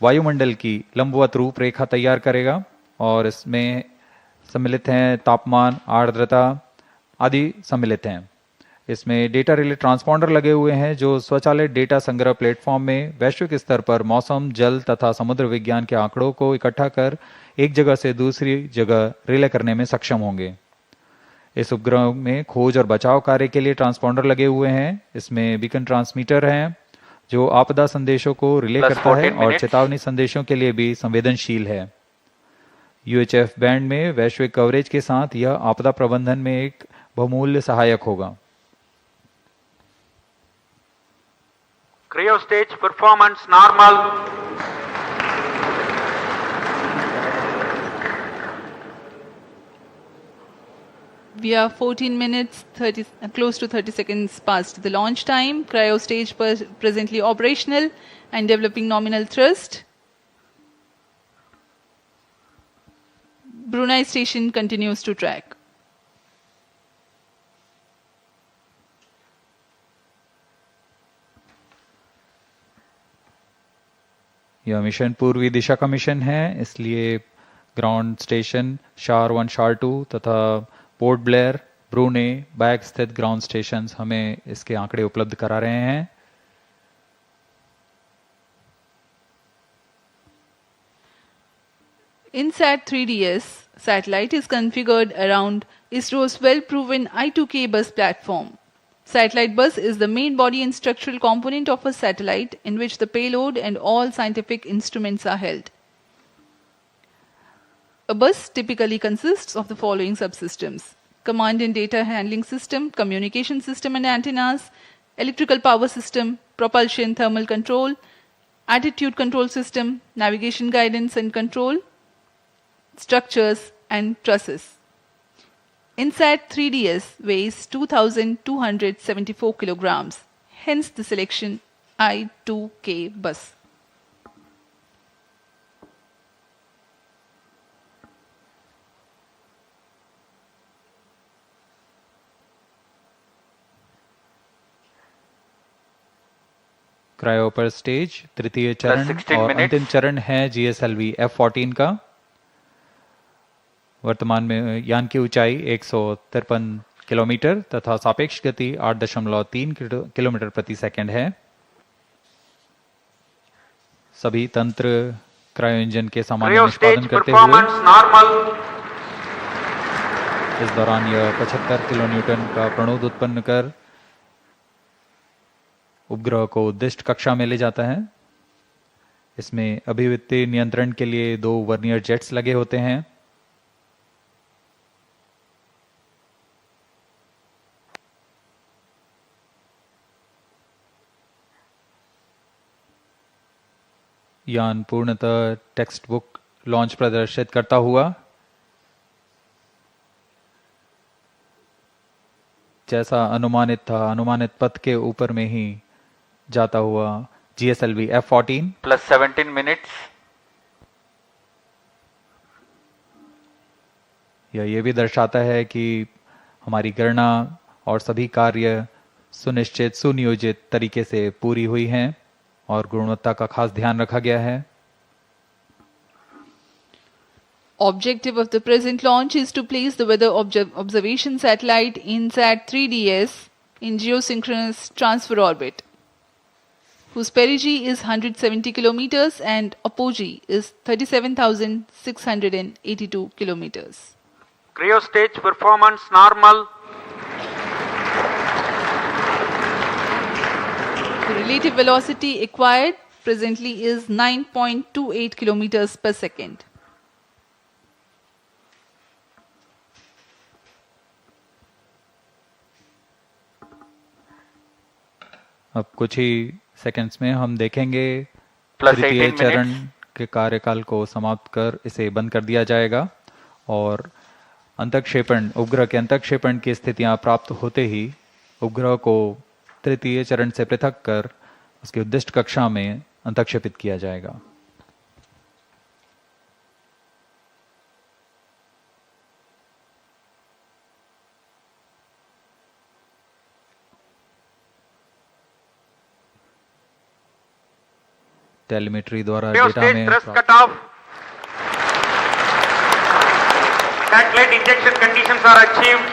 वायुमंडल की लंबवत रूपरेखा तैयार करेगा और इसमें सम्मिलित हैं तापमान, आर्द्रता आदि सम्मिलित हैं। इसमें डेटा रिले ट्रांसपॉन्डर लगे हुए हैं जो स्वचालित डेटा संग्रह प्लेटफॉर्म में वैश्विक स्तर पर मौसम, जल तथा समुद्र विज्ञान के आंकड़ों को इकट्ठा कर एक जगह से दूसरी जगह रिले करने में सक्षम होंगे। इस उपग्रह में खोज और बचाव कार्य के लिए ट्रांसपॉन्डर लगे हुए हैं। इसमें बीकन ट्रांसमीटर हैं जो आपदा संदेशों को रिले करता है और चेतावनी संदेशों के लिए भी संवेदनशील है। UHF बैंड में वैश्विक कवरेज के साथ यह आपदा प्रबंधन में एक बहुमूल्य सहायक होगा। Cryo stage performance normal. We are 14 minutes, close to 30 seconds past the launch time. Cryo stage presently operational and developing nominal thrust. Brunei station continues to track. यह मिशन पूर्वी दिशा का मिशन है, इसलिए ग्राउंड स्टेशन शार 1, शार 2 तथा port Blair, ब्रूने, bag स्थित ground stations हमें इसके आंकड़े उपलब्ध करा रहे हैं। INSAT-3DS satellite is configured around ISRO's well-proven I2K bus platform. Satellite bus is the main body and structural component of a satellite in which the payload and all scientific instruments are held. A bus typically consists of the following subsystems: command and data handling system, communication system and antennas, electrical power system, propulsion thermal control, attitude control system, navigation guidance and control, structures and trusses. INSAT-3DS weighs 2,274 kilograms, hence the selection I2K bus. Cryo upper stage तृतीय चरण और अंतिम चरण है GSLV-F14 का। वर्तमान में यान की ऊंचाई 153 किलोमीटर तथा सापेक्ष गति 8.3 किलोमीटर प्रति सेकंड है। सभी तंत्र क्रायो इंजन के सामान्य निष्पादन करते हुए इस दौरान यह 75 किलोन्यूटन का प्रणोद उत्पन्न कर उपग्रह को उद्दिष्ट कक्षा में ले जाता है। इसमें अभिवृत्ति नियंत्रण के लिए 2 वर्नियर जेट्स लगे होते हैं। यान पूर्णतः टेक्स्ट बुक लॉन्च प्रदर्शित करता हुआ जैसा अनुमानित था, अनुमानित पथ के ऊपर में ही जाता हुआ GSLV-F14 plus 17 minutes. यह भी दर्शाता है कि हमारी गणना और सभी कार्य सुनिश्चित सुनियोजित तरीके से पूरी हुई हैं और गुणवत्ता का खास ध्यान रखा गया है। Objective of the present launch is to place the weather observation satellite INSAT-3DS in geosynchronous transfer orbit, whose perigee is 170 kilometers and apogee is 37,682 kilometers. Cryostage performance normal. The relative velocity acquired presently is 9.28 kilometers per second. अब कुछ ही seconds में हम देखेंगे Plus तृतीय 18 चरण minutes. के कार्यकाल को समाप्त कर इसे बंद कर दिया जाएगा और अंतःक्षेपण उपग्रह के अंतःक्षेपण की स्थितियां प्राप्त होते ही उपग्रह को तृतीय चरण से पृथक कर उसकी उद्दिष्ट कक्षा में अंतःक्षेपित किया जाएगा। टेलीमेट्री द्वारा डेटा Cryostage में thrust cutoff. Satellite injection conditions are achieved.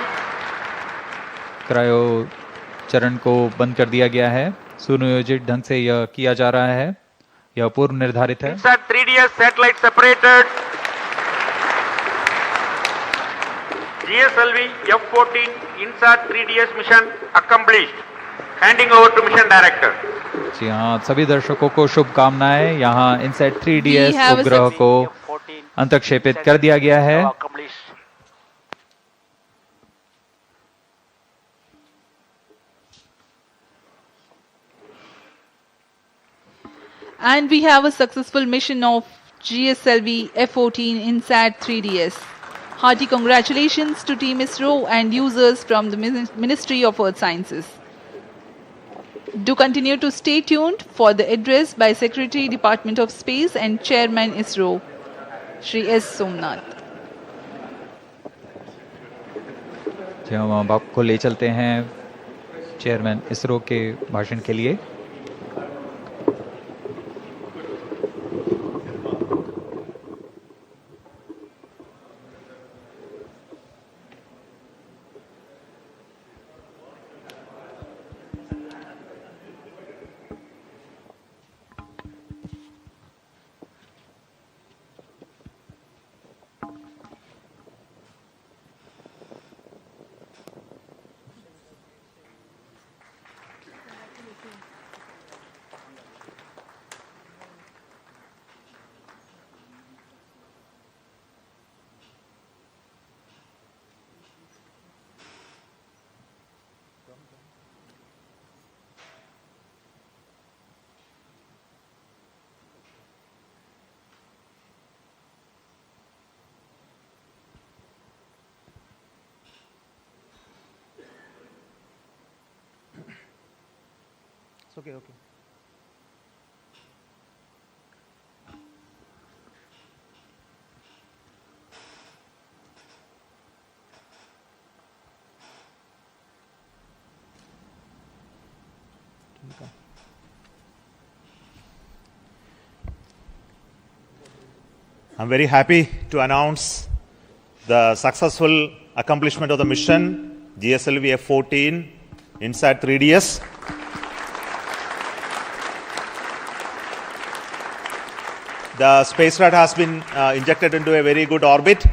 Cryo चरण को बंद कर दिया गया है। सुनियोजित ढंग से यह किया जा रहा है, यह पूर्व निर्धारित है। INSAT-3DS satellite separated. GSLV-F14 INSAT-3DS mission accomplished. Handing over to mission director. जी हाँ, सभी दर्शकों को शुभकामनाएं। यहाँ INSAT We 3DS have a उपग्रह को अंतःक्षेपित कर दिया गया है। And we have a successful mission of GSLV-F14 INSAT-3DS. Hearty congratulations to Team ISRO and users from the Ministry of Earth Sciences. Do continue to stay tuned for the address by Secretary, Department of Space and Chairman ISRO, Shri S. Somnath. जी हम अब आपको ले चलते हैं chairman ISRO के भाषण के लिए। Okay. I'm very happy to announce the successful accomplishment of the mission GSLV-F14 INSAT-3DS. The spacecraft has been injected into a very good orbit.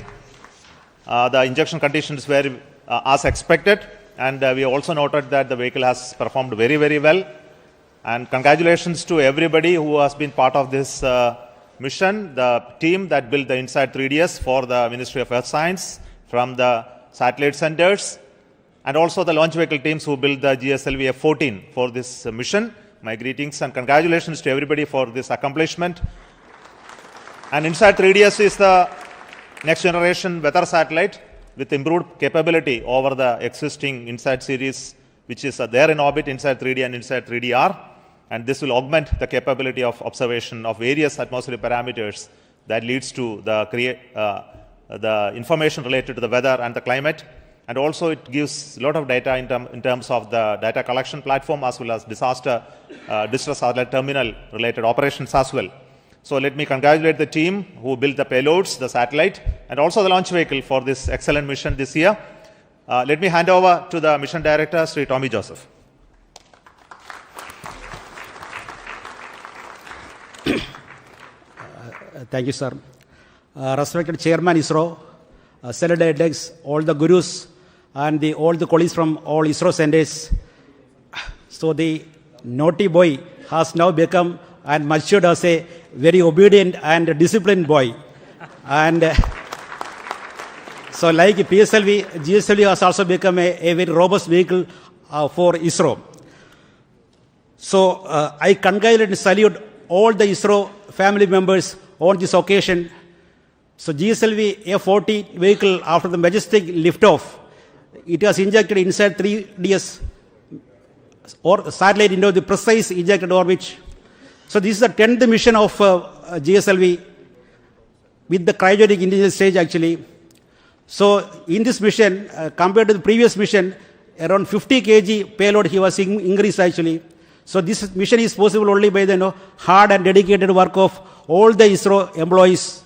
The injection conditions were as expected, and we also noted that the vehicle has performed very, very well. And congratulations to everybody who has been part of this mission, the team that built the INSAT-3DS for the Ministry of Earth Science, from the satellite centers, and also the launch vehicle teams who built the GSLV-F14 for this mission. My greetings and congratulations to everybody for this accomplishment. And INSAT-3DS is the next generation weather satellite with improved capability over the existing INSAT series, which is there in orbit, INSAT-3D and INSAT-3DR. And this will augment the capability of observation of various atmospheric parameters that leads to the information related to the weather and the climate. and also it gives a lot of data in terms of the data collection platform as well as disaster distress alert terminal related operations as well. So let me congratulate the team who built the payloads, the satellite, and also the launch vehicle for this excellent mission this year. Let me hand over to the mission director, Sri Tommy Joseph. Thank you, sir. Respected Chairman ISRO, Senator Dex, all the gurus, and all the colleagues from all ISRO centers. So the naughty boy has now become and matured as a very obedient and disciplined boy. And so like PSLV, GSLV has also become a very robust vehicle for ISRO. So I congratulate and salute all the ISRO family members on this occasion. So GSLV-F14 vehicle, after the majestic liftoff, it has injected INSAT-3DS or satellite into the precise ejected orbit. So this is the 10th mission of GSLV with the cryogenic intelligence stage actually. So in this mission, compared to the previous mission, around 50 kg payload he was increased actually. So this mission is possible only by the hard and dedicated work of all the ISRO employees.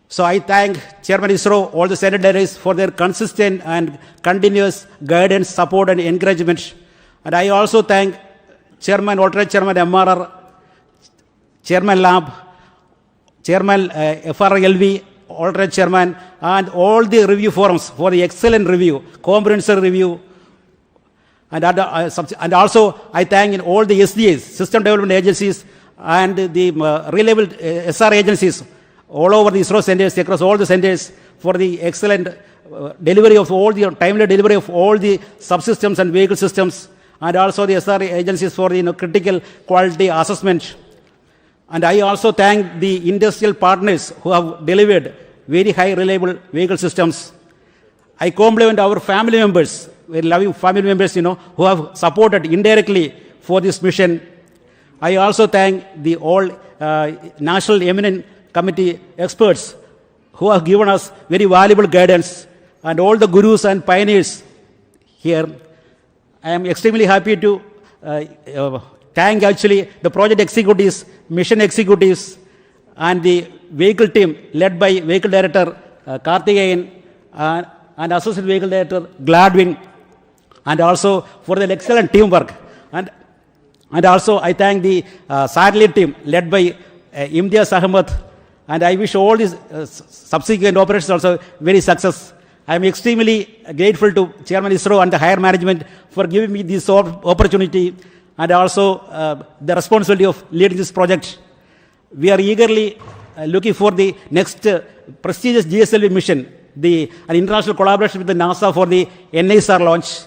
So I thank Chairman ISRO, all the senators for their consistent and continuous guidance, support and encouragement. And I also thank Chairman, alternate Chairman MRR, Chairman Lab, Chairman FRLV, alternate Chairman, and all the review forums for the excellent review, comprehensive review. And also I thank all the SDAs, System Development Agencies, and the reliable SR agencies all over the ISRO centers, across all the centers, for the excellent delivery of all the timely delivery of all the subsystems and vehicle systems, and also the SR agencies for the critical quality assessment. And I also thank the industrial partners who have delivered very high reliable vehicle systems. I compliment our family members, very loving family members, who have supported indirectly for this mission. I also thank the all National Eminent Committee experts who have given us very valuable guidance, and all the gurus and pioneers here. I am extremely happy to thank actually the project executives, mission executives, and the vehicle team led by Vehicle Director Karthikeyan and Associate Vehicle Director Gladwin, and also for the excellent teamwork. And also I thank the satellite team led by Imtiaz Ahmed, and I wish all these subsequent operations also very success. I am extremely grateful to Chairman ISRO and the higher management for giving me this opportunity, and also the responsibility of leading this project. We are eagerly looking for the next prestigious GSLV mission, an international collaboration with the NASA for the NISR launch.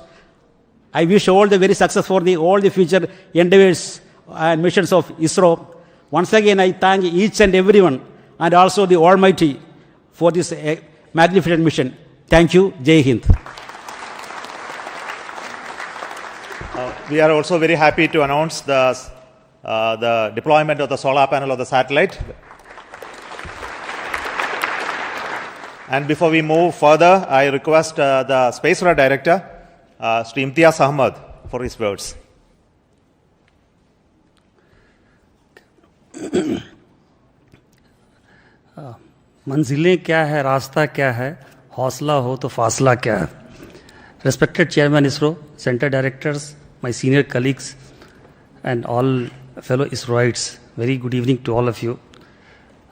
I wish all the very success for all the future endeavors and missions of ISRO. Once again, I thank each and everyone, and also the Almighty, for this magnificent mission. Thank you. Jai Hind. We are also very happy to announce the deployment of the solar panel of the satellite. And before we move further, I request the Space Radar Director, Sri Imtiaz Ahmed, for his words. मंजिलें क्या है, रास्ता क्या है, हौसला हो तो फासला क्या है. Respected Chairman ISRO, Center Directors, my senior colleagues, and all fellow ISROites, very good evening to all of you.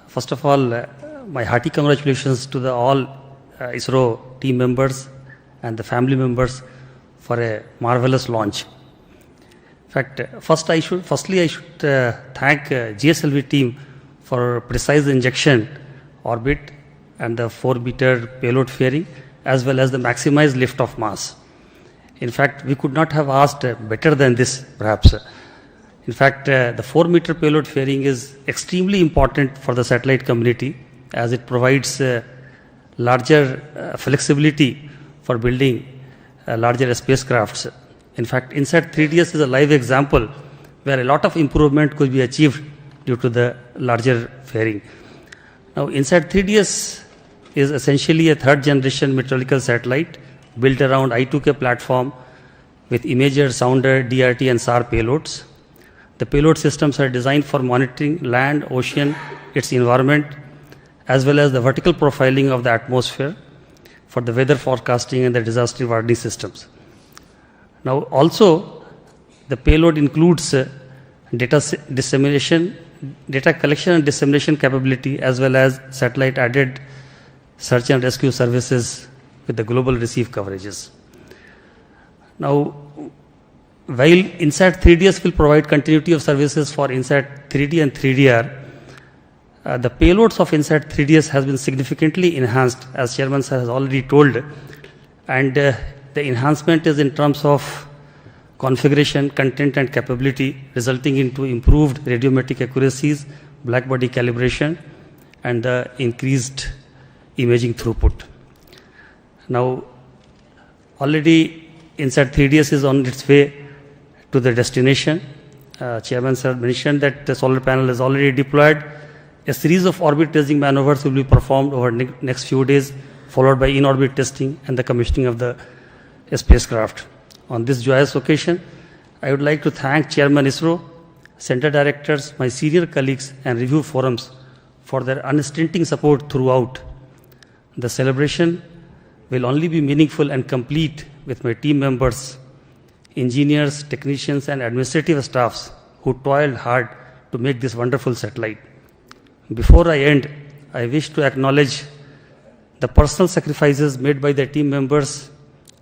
First of all, my hearty congratulations to all ISRO team members and the family members for a marvelous launch. In fact, firstly I should thank GSLV team for precise injection orbit and the 4-meter payload fairing, as well as the maximized lift-off mass. In fact, we could not have asked better than this, perhaps. In fact, the 4-meter payload fairing is extremely important for the satellite community, as it provides larger flexibility for building larger spacecrafts. In fact, INSAT-3DS is a live example where a lot of improvement could be achieved due to the larger fairing. Now, INSAT-3DS is essentially a third-generation meteorological satellite built around I2K platform with imager, sounder, DRT, and SAR payloads. The payload systems are designed for monitoring land, ocean, its environment, as well as the vertical profiling of the atmosphere for the weather forecasting and the disaster warning systems. Now, also, the payload includes data collection and dissemination capability, as well as satellite-added search and rescue services with the global receive coverages. Now, while INSAT-3DS will provide continuity of services for INSAT-3D and 3DR, the payloads of INSAT-3DS has been significantly enhanced, as Chairman Sir has already told, and the enhancement is in terms of configuration, content, and capability, resulting into improved radiometric accuracies, blackbody calibration, and the increased imaging throughput. Now, already INSAT-3DS is on its way to the destination. Chairman Sir mentioned that the solar panel is already deployed. A series of orbit testing maneuvers will be performed over next few days, followed by in-orbit testing and the commissioning of the spacecraft. On this joyous occasion, I would like to thank Chairman ISRO, Center Directors, my senior colleagues, and review forums for their unstinting support throughout. The celebration will only be meaningful and complete with my team members, engineers, technicians, and administrative staffs who toiled hard to make this wonderful satellite. Before I end, I wish to acknowledge the personal sacrifices made by the team members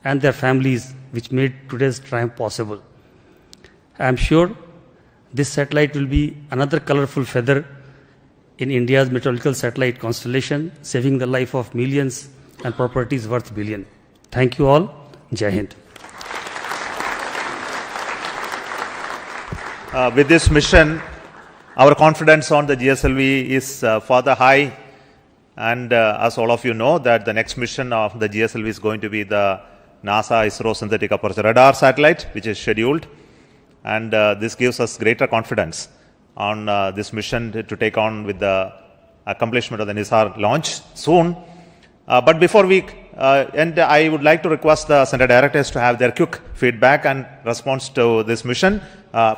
and their families, which made today's triumph possible. I am sure this satellite will be another colorful feather in India's meteorological satellite constellation, saving the life of millions and properties worth billions. Thank you all. Jai Hind. With this mission, our confidence on the GSLV is further high, and as all of you know, that the next mission of the GSLV is going to be the NASA ISRO synthetic aperture radar satellite, which is scheduled, and this gives us greater confidence on this mission to take on with the accomplishment of the NISAR launch soon. But before we end, I would like to request the Center Directors to have their quick feedback and response to this mission.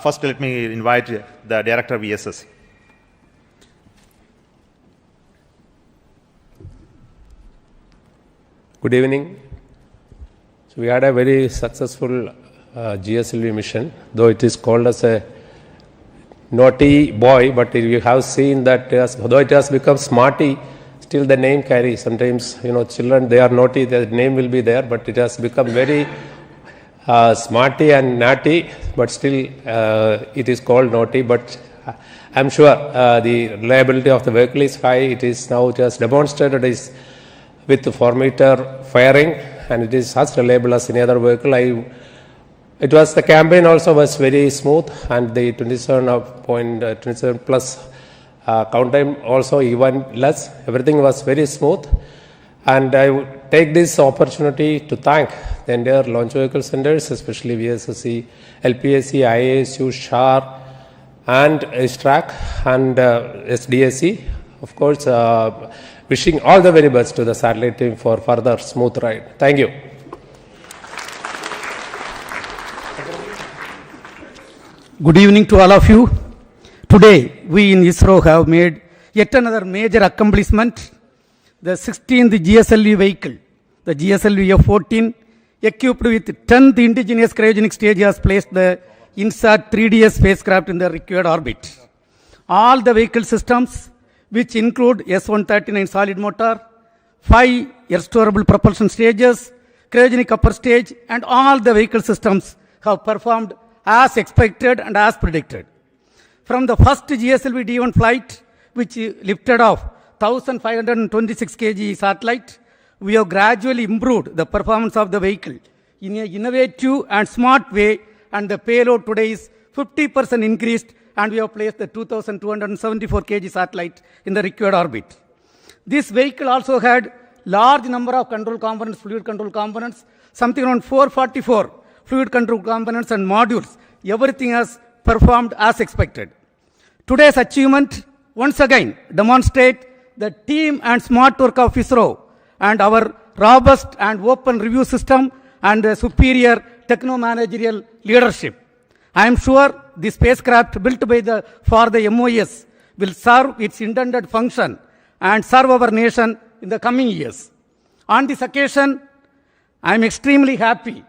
First, let me invite the Director of VSS. Good evening. So we had a very successful GSLV mission, though it is called as a naughty boy, but you have seen that though it has become smarty, still the name carries. Sometimes, children, they are naughty, the name will be there, but it has become very smarty and naughty, but still it is called naughty. But I'm sure the reliability of the vehicle is high. It is now just demonstrated is with the 4-meter firing, and it is as reliable as any other vehicle. The campaign also was very smooth, and the 27 plus count time also even less. Everything was very smooth, and I would take this opportunity to thank the entire launch vehicle centers, especially VSSC, LPSC, IASU, SHAR, and STRAC, and SDSC. Of course, wishing all the very best to the satellite team for further smooth ride. Thank you. Good evening to all of you. Today, we in ISRO have made yet another major accomplishment. The 16th GSLV vehicle, the GSLV-F14, equipped with 10th indigenous cryogenic stage, has placed the INSAT-3DS spacecraft in the required orbit. All the vehicle systems, which include S-139 solid motor, 5 air-storable propulsion stages, cryogenic upper stage, and all the vehicle systems have performed as expected and as predicted. From the first GSLV D1 flight, which lifted off 1,526 kg satellite, we have gradually improved the performance of the vehicle in an innovative and smart way, and the payload today is 50% increased, and we have placed the 2,274 kg satellite in the required orbit. This vehicle also had large number of control components, fluid control components, something around 444 fluid control components and modules. Everything has performed as expected. Today's achievement once again demonstrate the team and smart work of ISRO and our robust and open review system and superior techno-managerial leadership. I am sure the spacecraft built for the MOS will serve its intended function and serve our nation in the coming years. On this occasion, I am extremely happy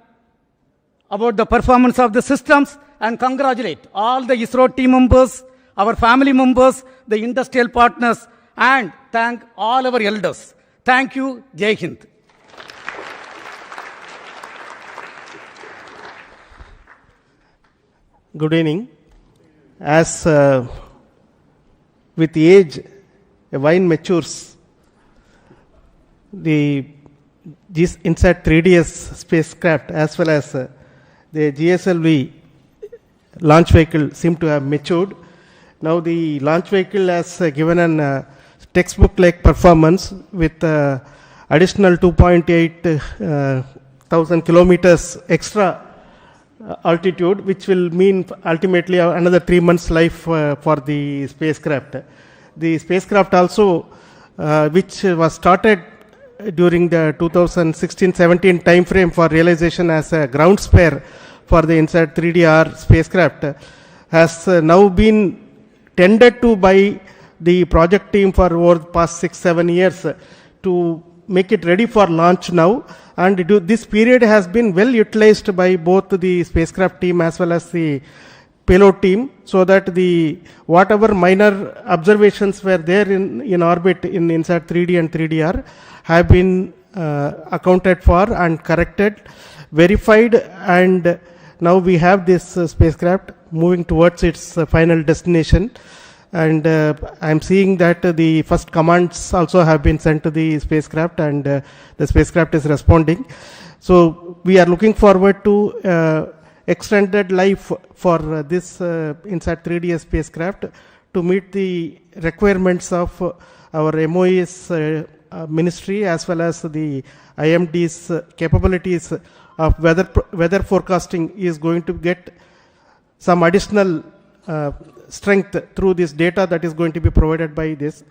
about the performance of the systems and congratulate all the ISRO team members, our family members, the industrial partners, and thank all our elders. Thank you. Jai Hind. Good evening. As with age, a wine matures. The INSAT-3DS spacecraft as well as the GSLV launch vehicle seem to have matured. Now the launch vehicle has given an textbook-like performance with additional 2.8 thousand kilometers extra altitude, which will mean ultimately another 3 months life for the spacecraft. The spacecraft also, which was started during the 2016-17 time frame for realization as a ground spare for the INSAT-3DR spacecraft, has now been tended to by the project team for over the past 6-7 years to make it ready for launch now. And this period has been well utilized by both the spacecraft team as well as the payload team, so that the whatever minor observations were there in orbit in INSAT-3D and 3DR have been accounted for and corrected, verified, and now we have this spacecraft moving towards its final destination. And I am seeing that the first commands also have been sent to the spacecraft, and the spacecraft is responding. So we are looking forward to extended life for this INSAT-3DS spacecraft to meet the requirements of our MOE's ministry as well as the IMD's capabilities of weather forecasting is going to get some additional strength through this data that is going to be provided by this.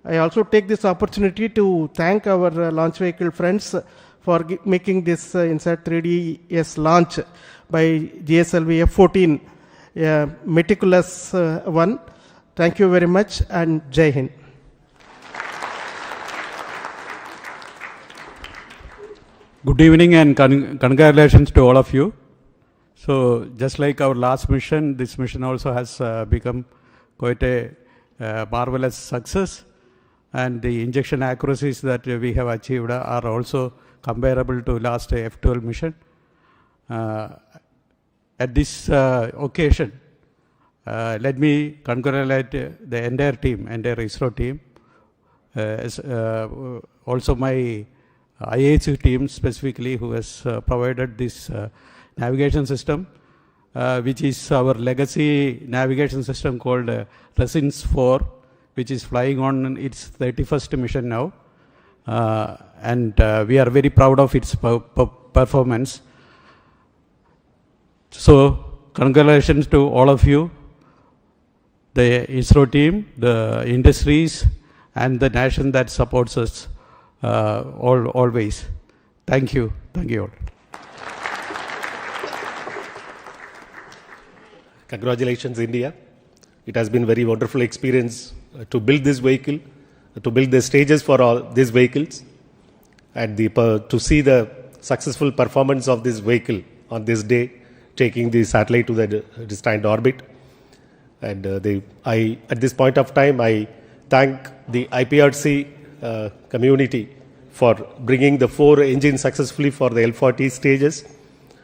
I also take this opportunity to thank our launch vehicle friends for making this INSAT-3DS launch by GSLV-F14 a meticulous one. Thank you very much, and Jai Hind. Good evening and congratulations to all of you. So just like our last mission, this mission also has become quite a marvelous success, and the injection accuracies that we have achieved are also comparable to last F12 mission. At this occasion, let me congratulate the entire team, entire ISRO team, also my IAC team specifically, who has provided this navigation system, which is our legacy navigation system called Resins 4, which is flying on its 31st mission now. And we are very proud of its performance. So congratulations to all of you, the ISRO team, the industries, and the nation that supports us always. Thank you. Thank you all. Congratulations, India. It has been a very wonderful experience to build this vehicle, to build the stages for all these vehicles, and to see the successful performance of this vehicle on this day, taking the satellite to the destined orbit. And at this point of time, I thank the IPRC community for bringing the 4 engines successfully for the L40 stages,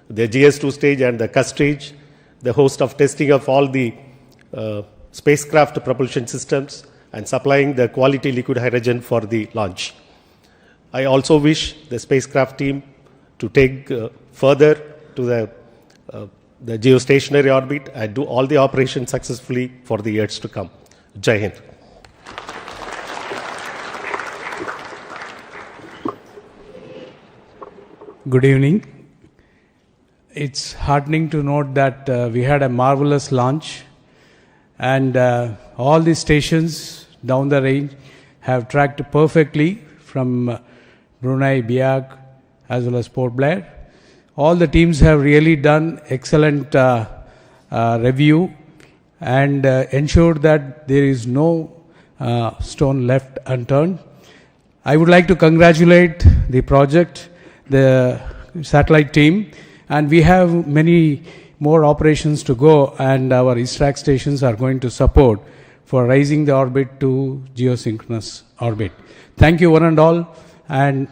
the GS2 stage and the CUS stage, the host of testing of all the spacecraft propulsion systems, and supplying the quality liquid hydrogen for the launch. I also wish the spacecraft team to take further to the geostationary orbit and do all the operations successfully for the years to come. Jai Hind. Good evening. It's heartening to note that we had a marvelous launch, and all the stations down the range have tracked perfectly from Brunei, Biak, as well as Port Blair. All the teams have really done excellent review and ensured that there is no stone left unturned. I would like to congratulate the project, the satellite team, and we have many more operations to go, and our ISTRAC stations are going to support for raising the orbit to geosynchronous orbit. Thank you one and all, and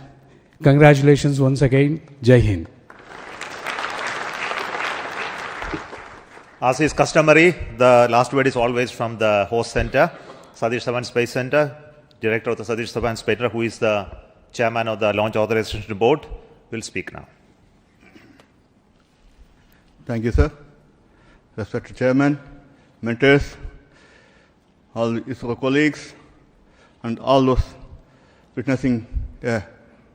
congratulations once again. Jai Hind. As is customary, the last word is always from the host center, Satish Dhawan Space Center, Director of the Satish Dhawan Space Center, who is the Chairman of the Launch Authorization Board, will speak now. Thank you, sir. Respected Chairman, mentors, all ISRO colleagues, and all those witnessing a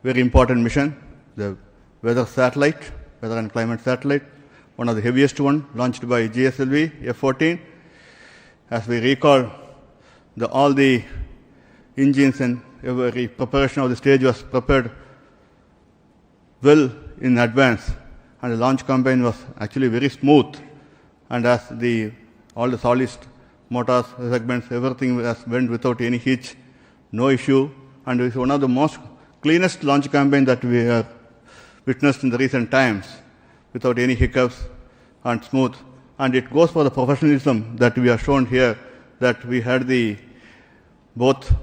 very important mission, the weather satellite, weather and climate satellite, one of the heaviest one, launched by GSLV-F14. As we recall, all the engines and every preparation of the stage was prepared well in advance, and the launch campaign was actually very smooth. And as all the solid motors, segments, everything went without any hitch, no issue, and it's one of the most cleanest launch campaign that we have witnessed in the recent times, without any hiccups and smooth. And it goes for the professionalism that we have shown here, that we had both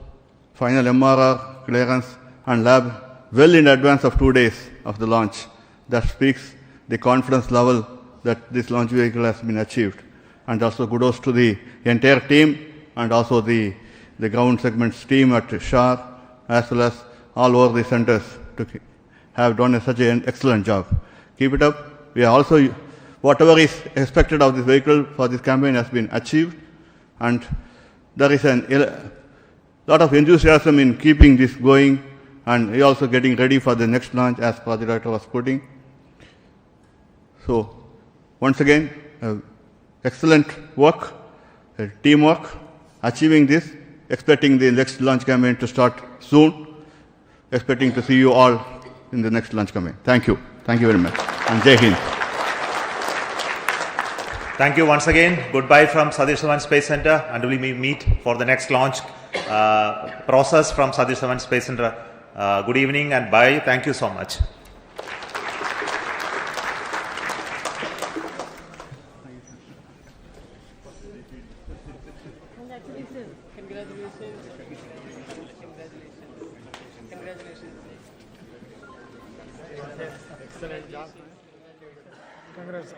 final MRR, clearance and lab well in advance of 2 days of the launch. That speaks the confidence level that this launch vehicle has been achieved. And also kudos to the entire team and also the ground segments team at SHAR, as well as all over the centers to have done such an excellent job. Keep it up. We are also, whatever is expected of this vehicle for this campaign has been achieved, and there is a lot of enthusiasm in keeping this going, and we are also getting ready for the next launch, as Project Director was putting. So, once again, excellent work, teamwork, achieving this, expecting the next launch campaign to start soon, expecting to see you all in the next launch campaign. Thank you. Thank you very much. And Jai Hind. Thank you once again. Goodbye from Satish Dhawan Space Center, and we will meet for the next launch process from Satish Dhawan Space Center. Good evening and bye. Thank you so much. Excellent job. Congrats.